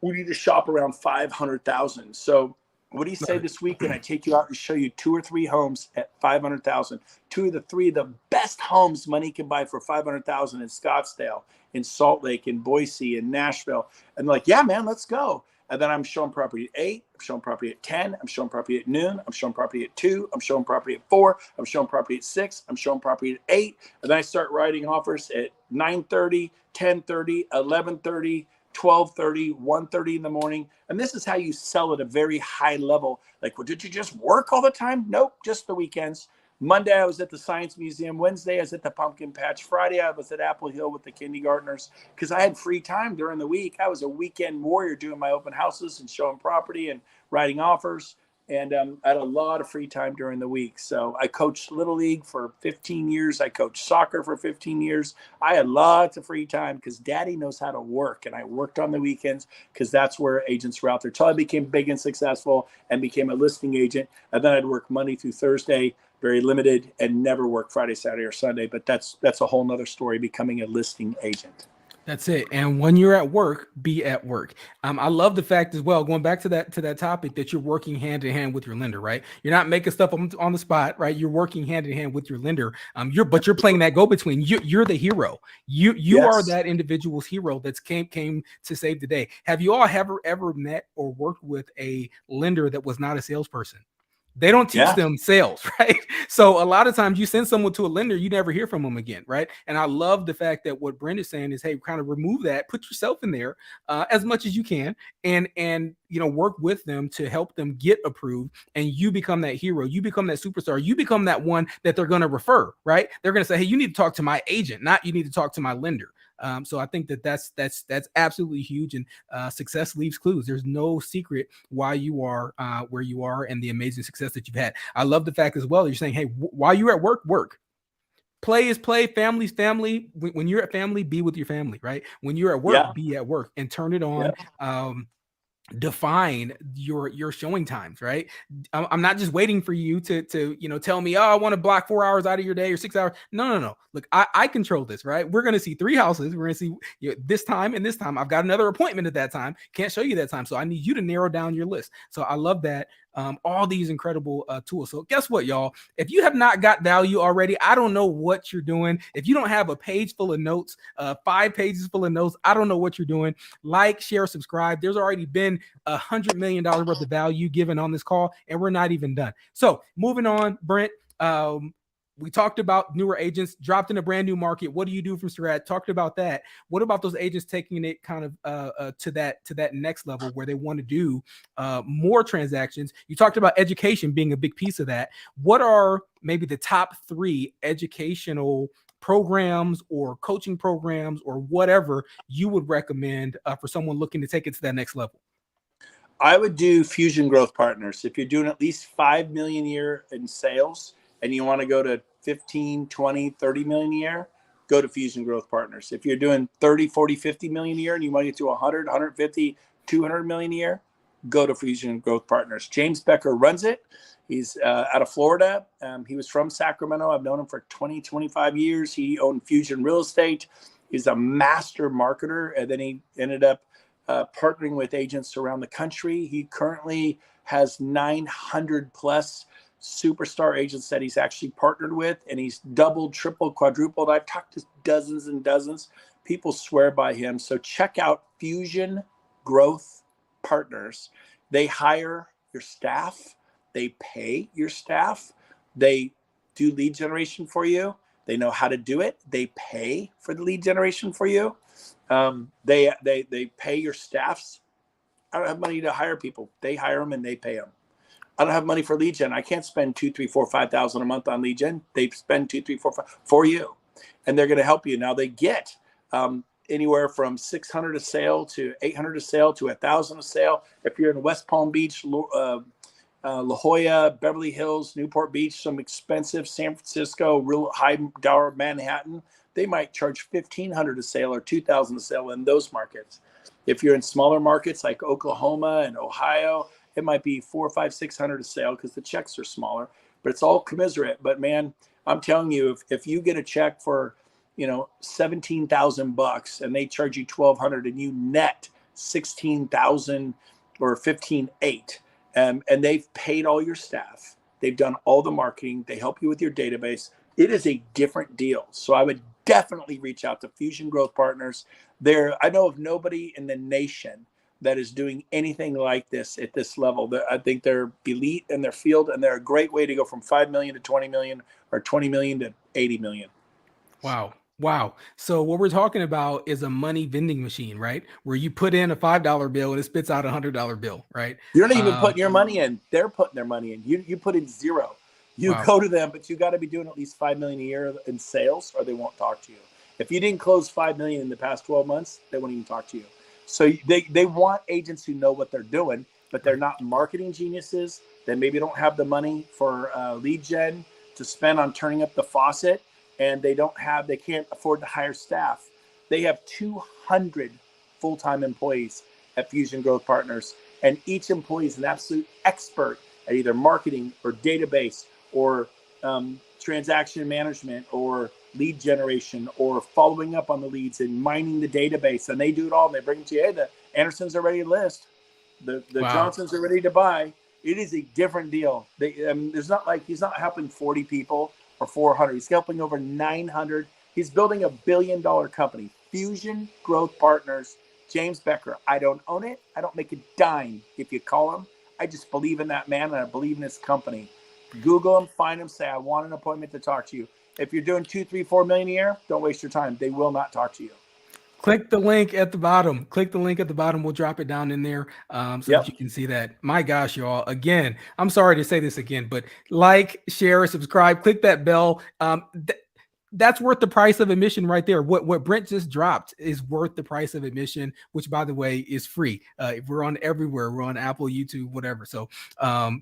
need to shop around 500,000. So what do you say Love it. this weekend? I take you out and show you 2 or 3 homes at 500,000. Three of the best homes money can buy for 500,000 in Scottsdale, in Salt Lake, in Boise, in Nashville. And like, yeah, man, let's go. And then I'm showing property at 8. I'm showing property at 10. I'm showing property at noon. I'm showing property at 2. I'm showing property at 4. I'm showing property at 6. I'm showing property at 8. And then I start writing offers at 9:30, 10:30, 11:30. 12:30, 1:30 in the morning. And this is how you sell at a very high level. Like, well, did you just work all the time? Nope, just the weekends. Monday, I was at the Science Museum. Wednesday, I was at the Pumpkin Patch. Friday, I was at Apple Hill with the kindergartners because I had free time during the week. I was a weekend warrior doing my open houses and showing property and writing offers. And I had a lot of free time during the week. So I coached Little League for 15 years. I coached soccer for 15 years. I had lots of free time because daddy knows how to work. And I worked on the weekends because that's where agents were out there. Till I became big and successful and became a listing agent. And then I'd work Monday through Thursday, very limited, and never work Friday, Saturday, or Sunday. But that's a whole nother story, becoming a listing agent. That's it. And when you're at work, be at work. I love the fact as well, going back to that topic, that you're working hand in hand with your lender, right? You're not making stuff on the spot, right? You're working hand in hand with your lender. You're playing that go between. You're the hero. You are Yes. that individual's hero that's came to save the day. Have you all ever met or worked with a lender that was not a salesperson? They don't teach Yeah. them sales, right? So a lot of times you send someone to a lender, you never hear from them again, right? And I love the fact that what Brent is saying is, hey, kind of remove that, put yourself in there as much as you can, and work with them to help them get approved, and you become that hero, you become that superstar, you become that one that they're going to refer, right? They're going to say, hey, you need to talk to my agent, not you need to talk to my lender. So I think that's absolutely huge, and success leaves clues. There's no secret why you are where you are and the amazing success that you've had. I love the fact as well you're saying, hey, while you're at work, work. Play is play, family's family. When you're at family, be with your family, right? When you're at work, Yeah. be at work and turn it Yeah. on. Define your showing times, right? I'm not just waiting for you to tell me, oh, I want to block 4 hours out of your day or 6 hours. No. Look, I control this, right? We're going to see 3 houses. We're going to see this time and this time. I've got another appointment at that time. Can't show you that time. So I need you to narrow down your list. So I love that. All these incredible tools. So guess what, y'all? If you have not got value already, I don't know what you're doing. If you don't have a page full of notes, 5 pages full of notes, I don't know what you're doing. Like, share, subscribe. There's already been $100 million worth of value given on this call, and we're not even done. So moving on, Brent. We talked about newer agents dropped in a brand new market. What do you do from scratch? Talked about that. What about those agents taking it kind of to that next level where they want to do more transactions? You talked about education being a big piece of that. What are maybe the top 3 educational programs or coaching programs or whatever you would recommend for someone looking to take it to that next level? I would do Fusion Growth Partners. If you're doing at least 5 million a year in sales and you want to go to 15, 20, 30 million a year, go to Fusion Growth Partners. If you're doing 30, 40, 50 million a year and you want to get to 100, 150, 200 million a year, go to Fusion Growth Partners. James Becker runs it. He's out of Florida. He was from Sacramento. I've known him for 20, 25 years. He owned Fusion Real Estate. He's a master marketer. And then he ended up partnering with agents around the country. He currently has 900 plus superstar agents that he's actually partnered with, and he's doubled, tripled, quadrupled. I've talked to dozens and dozens. People swear by him. So check out Fusion Growth Partners. They hire your staff, they pay your staff, they do lead generation for you. They know how to do it. They pay for the lead generation for you. They pay your staffs. I don't have money to hire people. They hire them and they pay them. I don't have money for lead gen. I can't spend 2, 3, 4, 5,000 a month on lead gen. They spend 2, 3, 4, 5 for you, and they're going to help you. Now they get anywhere from 600 a sale to 800 a sale to 1,000 a sale. If you're in West Palm Beach, La Jolla, Beverly Hills, Newport Beach, some expensive San Francisco, real high dollar Manhattan, they might charge 1,500 a sale or 2,000 a sale in those markets. If you're in smaller markets like Oklahoma and Ohio, it might be 400, 500, 600 a sale because the checks are smaller. But it's all commiserate. But man, I'm telling you, if you get a check for, 17,000 bucks and they charge you 1,200 and you net 16,000 or 15,800, and they've paid all your staff, they've done all the marketing, they help you with your database, it is a different deal. So I would definitely reach out to Fusion Growth Partners. I know of nobody in the nation that is doing anything like this at this level. I think they're elite in their field, and they're a great way to go from 5 million to 20 million or 20 million to 80 million. Wow. Wow. So what we're talking about is a money vending machine, right? Where you put in a $5 bill and it spits out $100 bill, right? You're not even putting your money in. They're putting their money in. You put in zero. You Wow. go to them, but you got to be doing at least 5 million a year in sales, or they won't talk to you. If you didn't close 5 million in the past 12 months, they won't even talk to you. So they want agents who know what they're doing, but they're not marketing geniuses. They maybe don't have the money for lead gen to spend on turning up the faucet, and they can't afford to hire staff. They have 200 full-time employees at Fusion Growth Partners, and each employee is an absolute expert at either marketing or database or transaction management or lead generation or following up on the leads and mining the database. And they do it all. And they bring it to you. Hey, the Andersons are ready to list. The Wow. Johnsons are ready to buy. It is a different deal. There's not like he's not helping 40 people or 400. He's helping over 900. He's building $1 billion company. Fusion Growth Partners. James Becker. I don't own it. I don't make a dime if you call him. I just believe in that man, and I believe in his company. Google him, find him, say, I want an appointment to talk to you. If you're doing 2, 3, 4 million a year, don't waste your time. They will not talk to you. Click the link at the bottom. Click the link at the bottom. We'll drop it down in there so that you can see that. My gosh, y'all. Again, I'm sorry to say this again, but like, share, subscribe, click that bell. That's worth the price of admission right there. What Brent just dropped is worth the price of admission, which, by the way, is free. We're on everywhere. We're on Apple, YouTube, whatever. So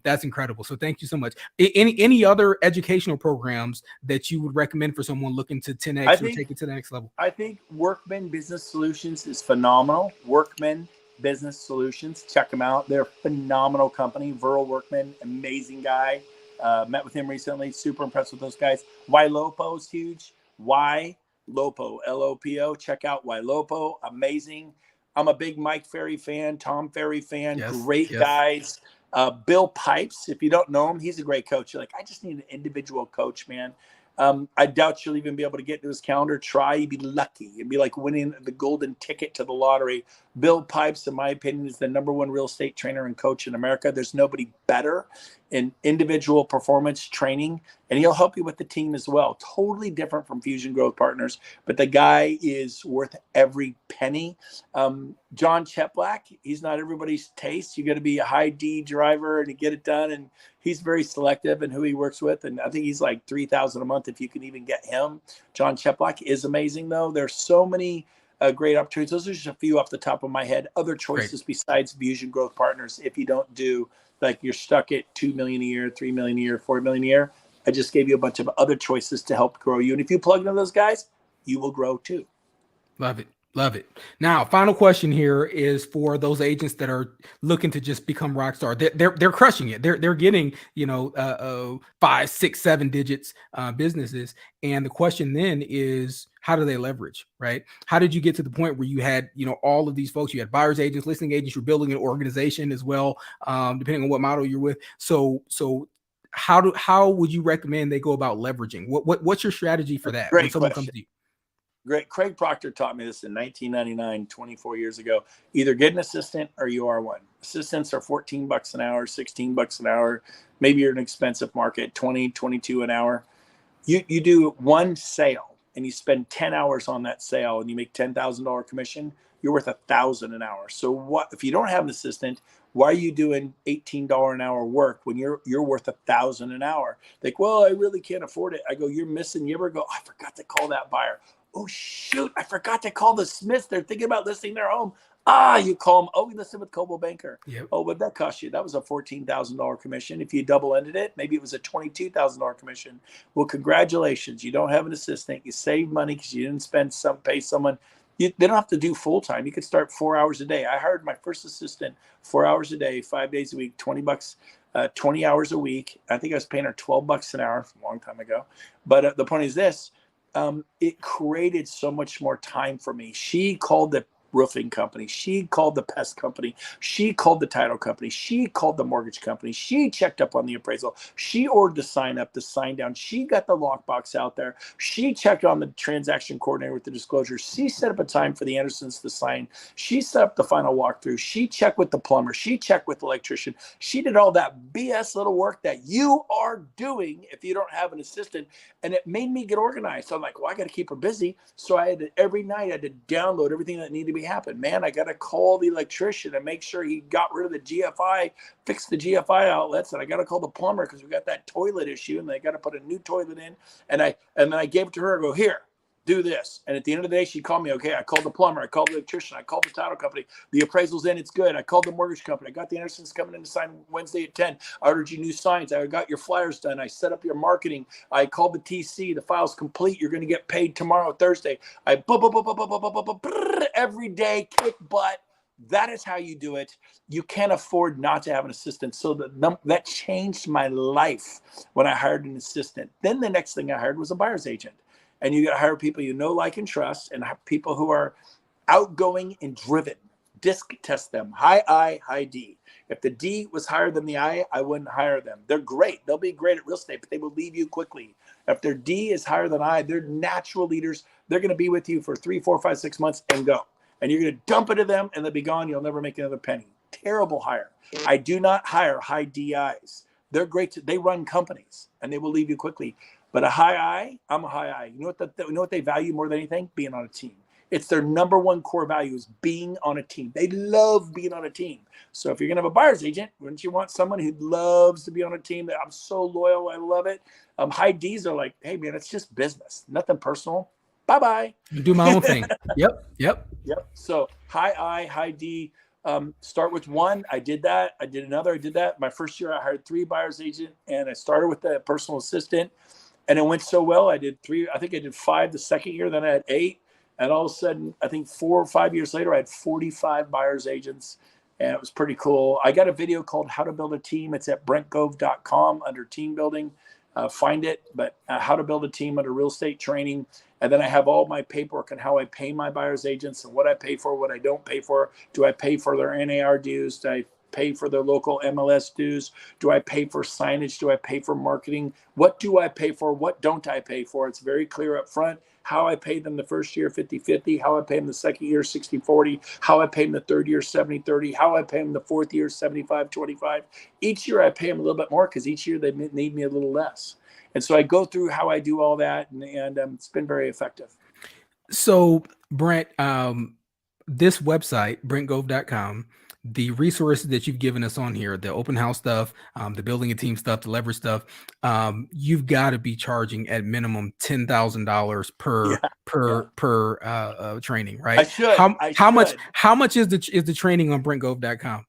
that's incredible. So thank you so much. Any other educational programs that you would recommend for someone looking to 10x or take it to the next level? I think Workman Business Solutions is phenomenal. Workman Business Solutions, check them out. They're a phenomenal company. Viral Workman, amazing guy. Met with him recently. Super impressed with those guys. Ylopo is huge. Ylopo, L-O-P-O. Check out Ylopo. Amazing. I'm a big Mike Ferry fan, Tom Ferry fan. Yes, Great guys. Bill Pipes, if you don't know him, he's a great coach. You're like, I just need an individual coach, man. I doubt you'll even be able to get to his calendar. Try, you'd be lucky. It'd be like winning the golden ticket to the lottery. Bill Pipes, in my opinion, is the #1 real estate trainer and coach in America. There's nobody better in individual performance training, and he'll help you with the team as well. Totally different from Fusion Growth Partners, but the guy is worth every penny. John Cheplack, he's not everybody's taste. You got to be a high D driver and to get it done, and he's very selective in who he works with, and I think he's like $3,000 a month if you can even get him. John Cheplack is amazing, though. There's so many great opportunities. Those are just a few off the top of my head. Other choices besides Fusion Growth Partners, if you don't do, like, you're stuck at 2 million a year, 3 million a year, 4 million a year. I just gave you a bunch of other choices to help grow you. And if you plug into those guys, you will grow too. Love it. Love it. Now, final question here is for those agents that are looking to just become rock star. They're crushing it. They're getting, five, six, seven digits businesses. And the question then is, how do they leverage, right? How did you get to the point where you had, all of these folks? You had buyers agents, listing agents. You're building an organization as well, depending on what model you're with. So how would you recommend they go about leveraging? What's your strategy for that when Great someone comes question. to you? Great. Craig Proctor taught me this in 1999, 24 years ago. Either get an assistant or you are one. Assistants are $14 an hour, $16 an hour. Maybe you're in an expensive market, 20, 22 an hour. You do one sale and you spend 10 hours on that sale and you make $10,000 commission, you're worth $1,000 an hour. So what if you don't have an assistant? Why are you doing $18 an hour work when you're worth $1,000 an hour? Like, well, I really can't afford it. I go, you're missing. You ever go, I forgot to call that buyer. Oh shoot, I forgot to call the Smiths. They're thinking about listing their home. You call them. Oh, we listed with Coldwell Banker. Yep. Oh, what'd that cost you? That was a $14,000 commission. If you double ended it, maybe it was a $22,000 commission. Well, congratulations. You don't have an assistant. You save money because you didn't pay someone. They don't have to do full time. You could start 4 hours a day. I hired my first assistant 4 hours a day, 5 days a week, $20, 20 hours a week. I think I was paying her $12 an hour a long time ago. But the point is this. It created so much more time for me. She called the roofing company. She called the pest company. She called the title company. She called the mortgage company. She checked up on the appraisal. She ordered the sign up, the sign down. She got the lockbox out there. She checked on the transaction coordinator with the disclosure. She set up a time for the Andersons to sign. She set up the final walkthrough. She checked with the plumber. She checked with the electrician. She did all that BS little work that you are doing if you don't have an assistant. And it made me get organized. So I'm like, well, I got to keep her busy. So every night I had to download everything that needed to be happen. Man, I got to call the electrician and make sure he got rid of the GFI, fixed the GFI outlets. And I got to call the plumber because we got that toilet issue and they got to put a new toilet in. And then I gave it to her. I go, here, do this. And at the end of the day, she called me. Okay, I called the plumber. I called the electrician. I called the title company. The appraisal's in. It's good. I called the mortgage company. I got the Andersons coming in to sign Wednesday at 10. I ordered you new signs. I got your flyers done. I set up your marketing. I called the TC. The file's complete. You're going to get paid tomorrow, Thursday. Every day, kick butt. That is how you do it. You can't afford not to have an assistant. So that changed my life when I hired an assistant. Then the next thing I hired was a buyer's agent. And you got to hire people you know, like, and trust, and people who are outgoing and driven. Disc test them. High I, high D. If the D was higher than the I wouldn't hire them. They're great. They'll be great at real estate, but they will leave you quickly. If their D is higher than I, they're natural leaders. They're going to be with you for 3, 4, 5, 6 months and go. And you're going to dump it to them and they'll be gone. You'll never make another penny. Terrible hire. I do not hire high DIs. They're great. They run companies and they will leave you quickly. But a high I, I'm a high I. You know what they value more than anything? Being on a team. It's their number one core value is being on a team. They love being on a team. So if you're going to have a buyer's agent, wouldn't you want someone who loves to be on a team? That I'm so loyal. I love it. High Ds are like, hey, man, it's just business. Nothing personal. Bye-bye. Do my own thing. Yep. Yep. So high I, high D. Start with one. I did that. I did another. I did that. My first year, I hired 3 buyer's agent, and I started with a personal assistant. And it went so well. I did 3. I think I did 5 the second year. Then I had 8. And all of a sudden, I think 4 or 5 years later, I had 45 buyer's agents. And it was pretty cool. I got a video called How to Build a Team. It's at brentgove.com under team building. Find it. But how to build a team under real estate training. And then I have all my paperwork on how I pay my buyer's agents and what I pay for, what I don't pay for. Do I pay for their NAR dues? Do I pay for their local MLS dues? Do I pay for signage? Do I pay for marketing? What do I pay for? What don't I pay for? It's very clear up front how I paid them the first year 50-50, how I paid them the second year 60-40, how I paid them the third year 70-30, how I paid them the fourth year 75-25. Each year I pay them a little bit more because each year they need me a little less. And so I go through how I do all that, and it's been very effective. So, Brent, this website, brentgove.com, the resources that you've given us on here, the open house stuff, the building a team stuff, the leverage stuff, you've got to be charging at minimum $10,000 per training, right? I should. How much is the training on brentgove.com?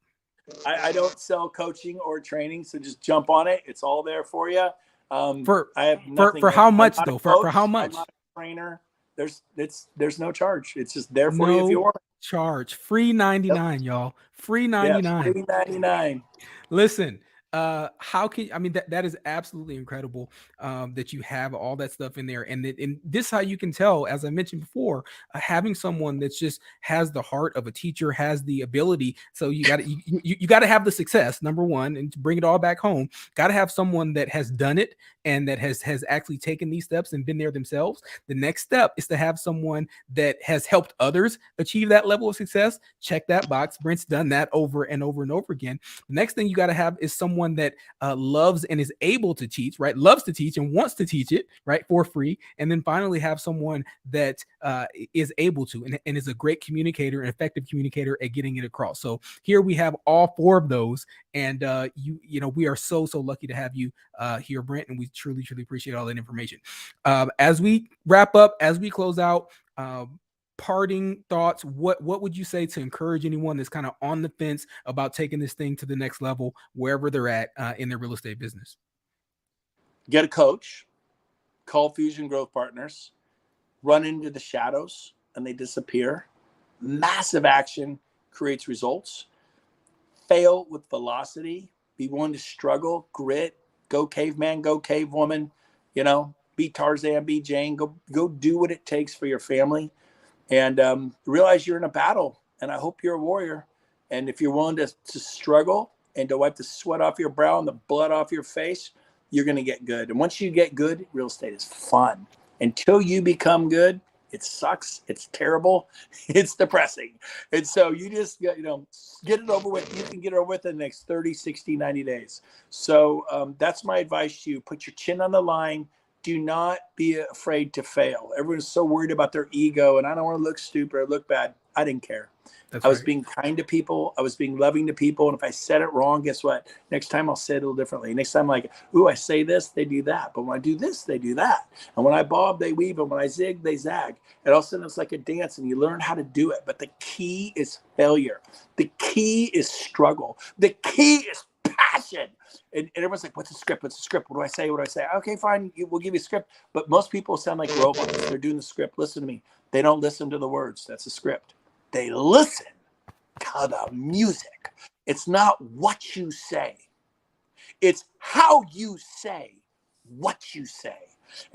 I don't sell coaching or training, so just jump on it. It's all there for you. I have nothing. For how much though? Coach, for how much? I'm not a trainer. there's no charge. It's just there for you if you No want it. charge. Free Yep. 99, y'all. Free Yeah, 99. $3.99. Listen, how can I mean that is absolutely incredible that you have all that stuff in there, and this how you can tell, as I mentioned before, having someone that's just has the heart of a teacher, has the ability. So you got to have the success, number one, and to bring it all back home. Got to have someone that has done it and that has actually taken these steps and been there themselves. The next step is to have someone that has helped others achieve that level of success. Check that box. Brent's done that over and over and over again. The next thing you got to have is someone that loves and is able to teach, right? Loves to teach and wants to teach it, right, for free. And then finally have someone that is able to and is a great communicator, an effective communicator at getting it across. So here we have all four of those, and you know we are so lucky to have you here, Brent, and we truly appreciate all that information. As we wrap up, as we close out. Parting thoughts, what would you say to encourage anyone that's kind of on the fence about taking this thing to the next level wherever they're at in their real estate business? Get a coach, call Fusion Growth Partners, run into the shadows and they disappear. Massive action creates results. Fail with velocity. Be willing to struggle, grit, go caveman, go cavewoman, you know, be Tarzan, be Jane, go do what it takes for your family. And realize you're in a battle, and I hope you're a warrior. And if you're willing to struggle and to wipe the sweat off your brow and the blood off your face, you're going to get good. And once you get good, real estate is fun. Until you become good, it sucks. It's terrible. It's depressing. And so you just, you know, get it over with. You can get it over with in the next 30, 60, 90 days. So that's my advice to you. Put your chin on the line. Do not be afraid to fail. Everyone's so worried about their ego, and I don't want to look stupid or look bad. I didn't care. That's I was right. being kind to people. I was being loving to people. And if I said it wrong, guess what? Next time I'll say it a little differently. Next time, like, ooh, I say this, they do that. But when I do this, they do that. And when I bob, they weave. And when I zig, they zag. And all of a sudden, it's like a dance, and you learn how to do it. But the key is failure. The key is struggle. The key is passion. And everyone's like, what's a script? What's a script? What do I say? What do I say? Okay, fine. We'll give you a script. But most people sound like robots. They're doing the script. Listen to me. They don't listen to the words. That's a script. They listen to the music. It's not what you say. It's how you say what you say.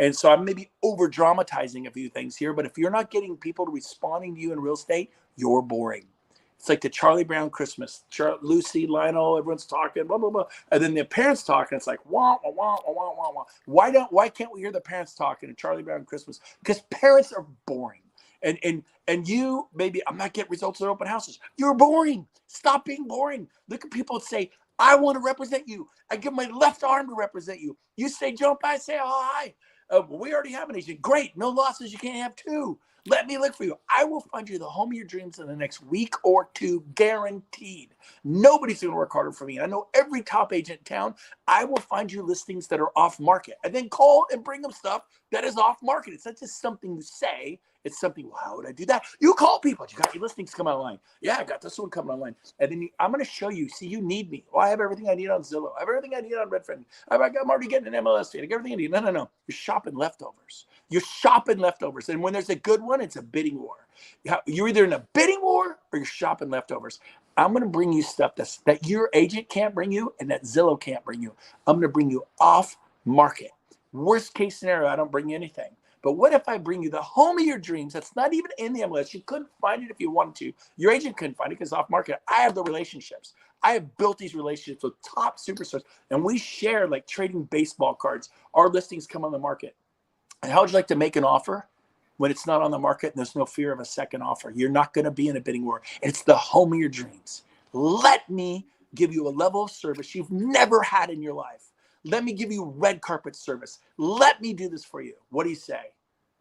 And so I'm maybe over dramatizing a few things here, but if you're not getting people responding to you in real estate, you're boring. It's like the Charlie Brown Christmas. Lucy, Lionel, everyone's talking, blah, blah, blah. And then the parents talking. It's like, wah, wah, wah, wah, wah, wah. Why can't we hear the parents talking at Charlie Brown Christmas? Because parents are boring. And you, maybe, I'm not getting results at open houses. You're boring. Stop being boring. Look at people and say, I want to represent you. I give my left arm to represent you. You say jump, I say hi. We already have an agent. Great. No losses. You can't have two. Let me look for you. I will find you the home of your dreams in the next week or two, guaranteed. Nobody's going to work harder for me. I know every top agent in town. I will find you listings that are off market, and then call and bring them stuff that is off market. It's not just something you say. It's something, well, how would I do that? You call people. You got your listings coming online. Yeah, I got this one coming online. And then I'm going to show you. See, you need me. Well, I have everything I need on Zillow. I have everything I need on Redfin. I'm already getting an MLS feed. I got everything I need. No. You're shopping leftovers. You're shopping leftovers. And when there's a good one, it's a bidding war. You're either in a bidding war or you're shopping leftovers. I'm going to bring you stuff that your agent can't bring you and that Zillow can't bring you. I'm going to bring you off market. Worst case scenario, I don't bring you anything. But what if I bring you the home of your dreams that's not even in the MLS? You couldn't find it if you wanted to. Your agent couldn't find it because it's off market. I have the relationships. I have built these relationships with top superstars, and we share like trading baseball cards. Our listings come on the market. And how would you like to make an offer when it's not on the market and there's no fear of a second offer? You're not going to be in a bidding war. It's the home of your dreams. Let me give you a level of service you've never had in your life. Let me give you red carpet service. Let me do this for you. What do you say?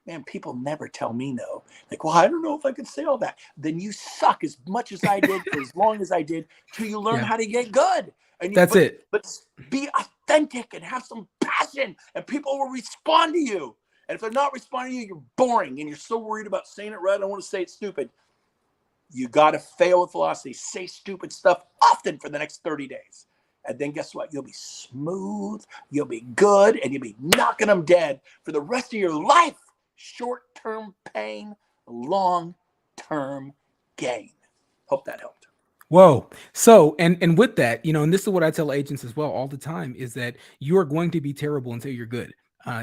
Man, people never tell me no. Like, well, I don't know if I could say all that. Then you suck as much as I did for as long as I did till you learn Yeah, how to get good. And that's it. but be authentic and have some passion, and people will respond to you. And if they're not responding to you, you're boring and you're so worried about saying it right. I don't want to say it stupid. You got to fail with velocity. Say stupid stuff often for the next 30 days. And then guess what? You'll be smooth, you'll be good, and you'll be knocking them dead for the rest of your life. short-term pain, long-term gain. Hope that helped. Whoa. So, and with that, and this is what I tell agents as well all the time is that you are going to be terrible until you're good.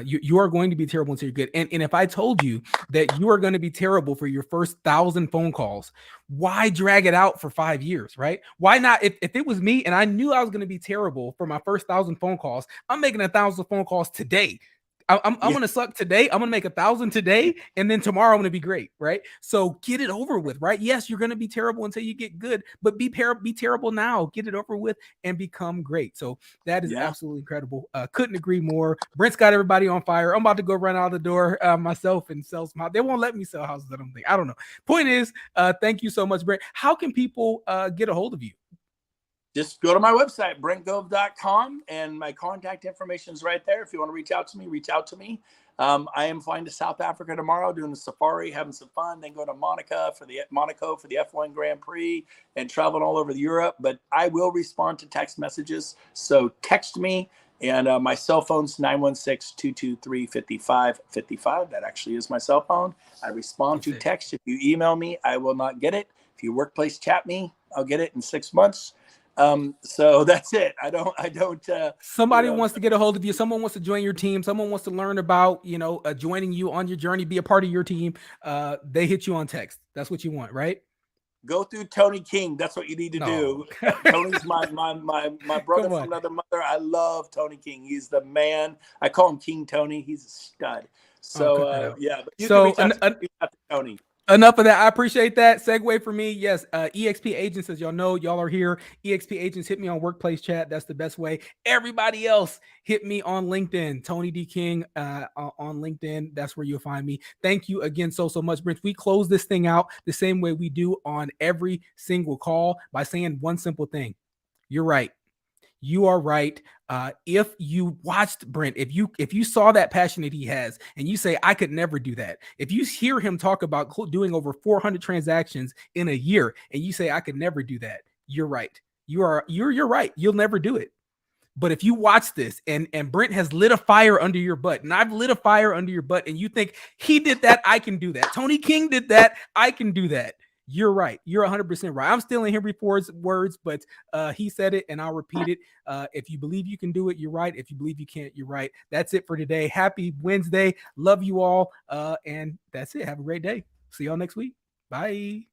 You are going to be terrible until you're good. And if I told you that you are going to be terrible for your first 1,000 phone calls, why drag it out for 5 years, right? Why not? If it was me and I knew I was going to be terrible for my first 1,000 phone calls, I'm making 1,000 phone calls today. I'm Yeah, gonna suck today. I'm gonna make 1,000 today, and then tomorrow I'm gonna be great, right? So get it over with, right? Yes, you're gonna be terrible until you get good, but be terrible now. Get it over with and become great. So that is yeah. absolutely incredible. Couldn't agree more. Brent's got everybody on fire. I'm about to go run out the door myself and sell some houses. They won't let me sell houses. I don't think. I don't know. Point is, thank you so much, Brent. How can people get a hold of you? Just go to my website, brentgove.com, and my contact information is right there. If you want to reach out to me, reach out to me. I am flying to South Africa tomorrow, doing a safari, having some fun. Then go to Monaco for the F1 Grand Prix, and traveling all over Europe. But I will respond to text messages, so text me. And my cell phone's 916-223-5555. That actually is my cell phone. I respond to text. If you email me, I will not get it. If you workplace chat me, I'll get it in 6 months. So that's it. I don't, Somebody wants to get a hold of you. Someone wants to join your team. Someone wants to learn about, joining you on your journey, be a part of your team. They hit you on text. That's what you want, right? Go through Tony King. That's what you need to do. Tony's my brother from another mother. I love Tony King. He's the man. I call him King Tony. He's a stud. So yeah, but you can reach out to Tony. Enough of that. I appreciate that. Segue for me. Yes. EXP agents, as y'all know, y'all are here. EXP agents, hit me on workplace chat. That's the best way. Everybody else, hit me on LinkedIn. Tony D. King on LinkedIn. That's where you'll find me. Thank you again so much, Brent. We close this thing out the same way we do on every single call by saying one simple thing. You're right. You are right. If you watched Brent, if you saw that passion that he has, and you say, I could never do that. If you hear him talk about doing over 400 transactions in a year, and you say, I could never do that, you're right. You're right. You'll never do it. But if you watch this and Brent has lit a fire under your butt, and I've lit a fire under your butt, and you think he did that, I can do that. Tony King did that, I can do that. You're right. You're 100% right. I'm stealing Henry Ford's words, but he said it, and I'll repeat it. If you believe you can do it, you're right. If you believe you can't, you're right. That's it for today. Happy Wednesday. Love you all. And that's it. Have a great day. See y'all next week. Bye.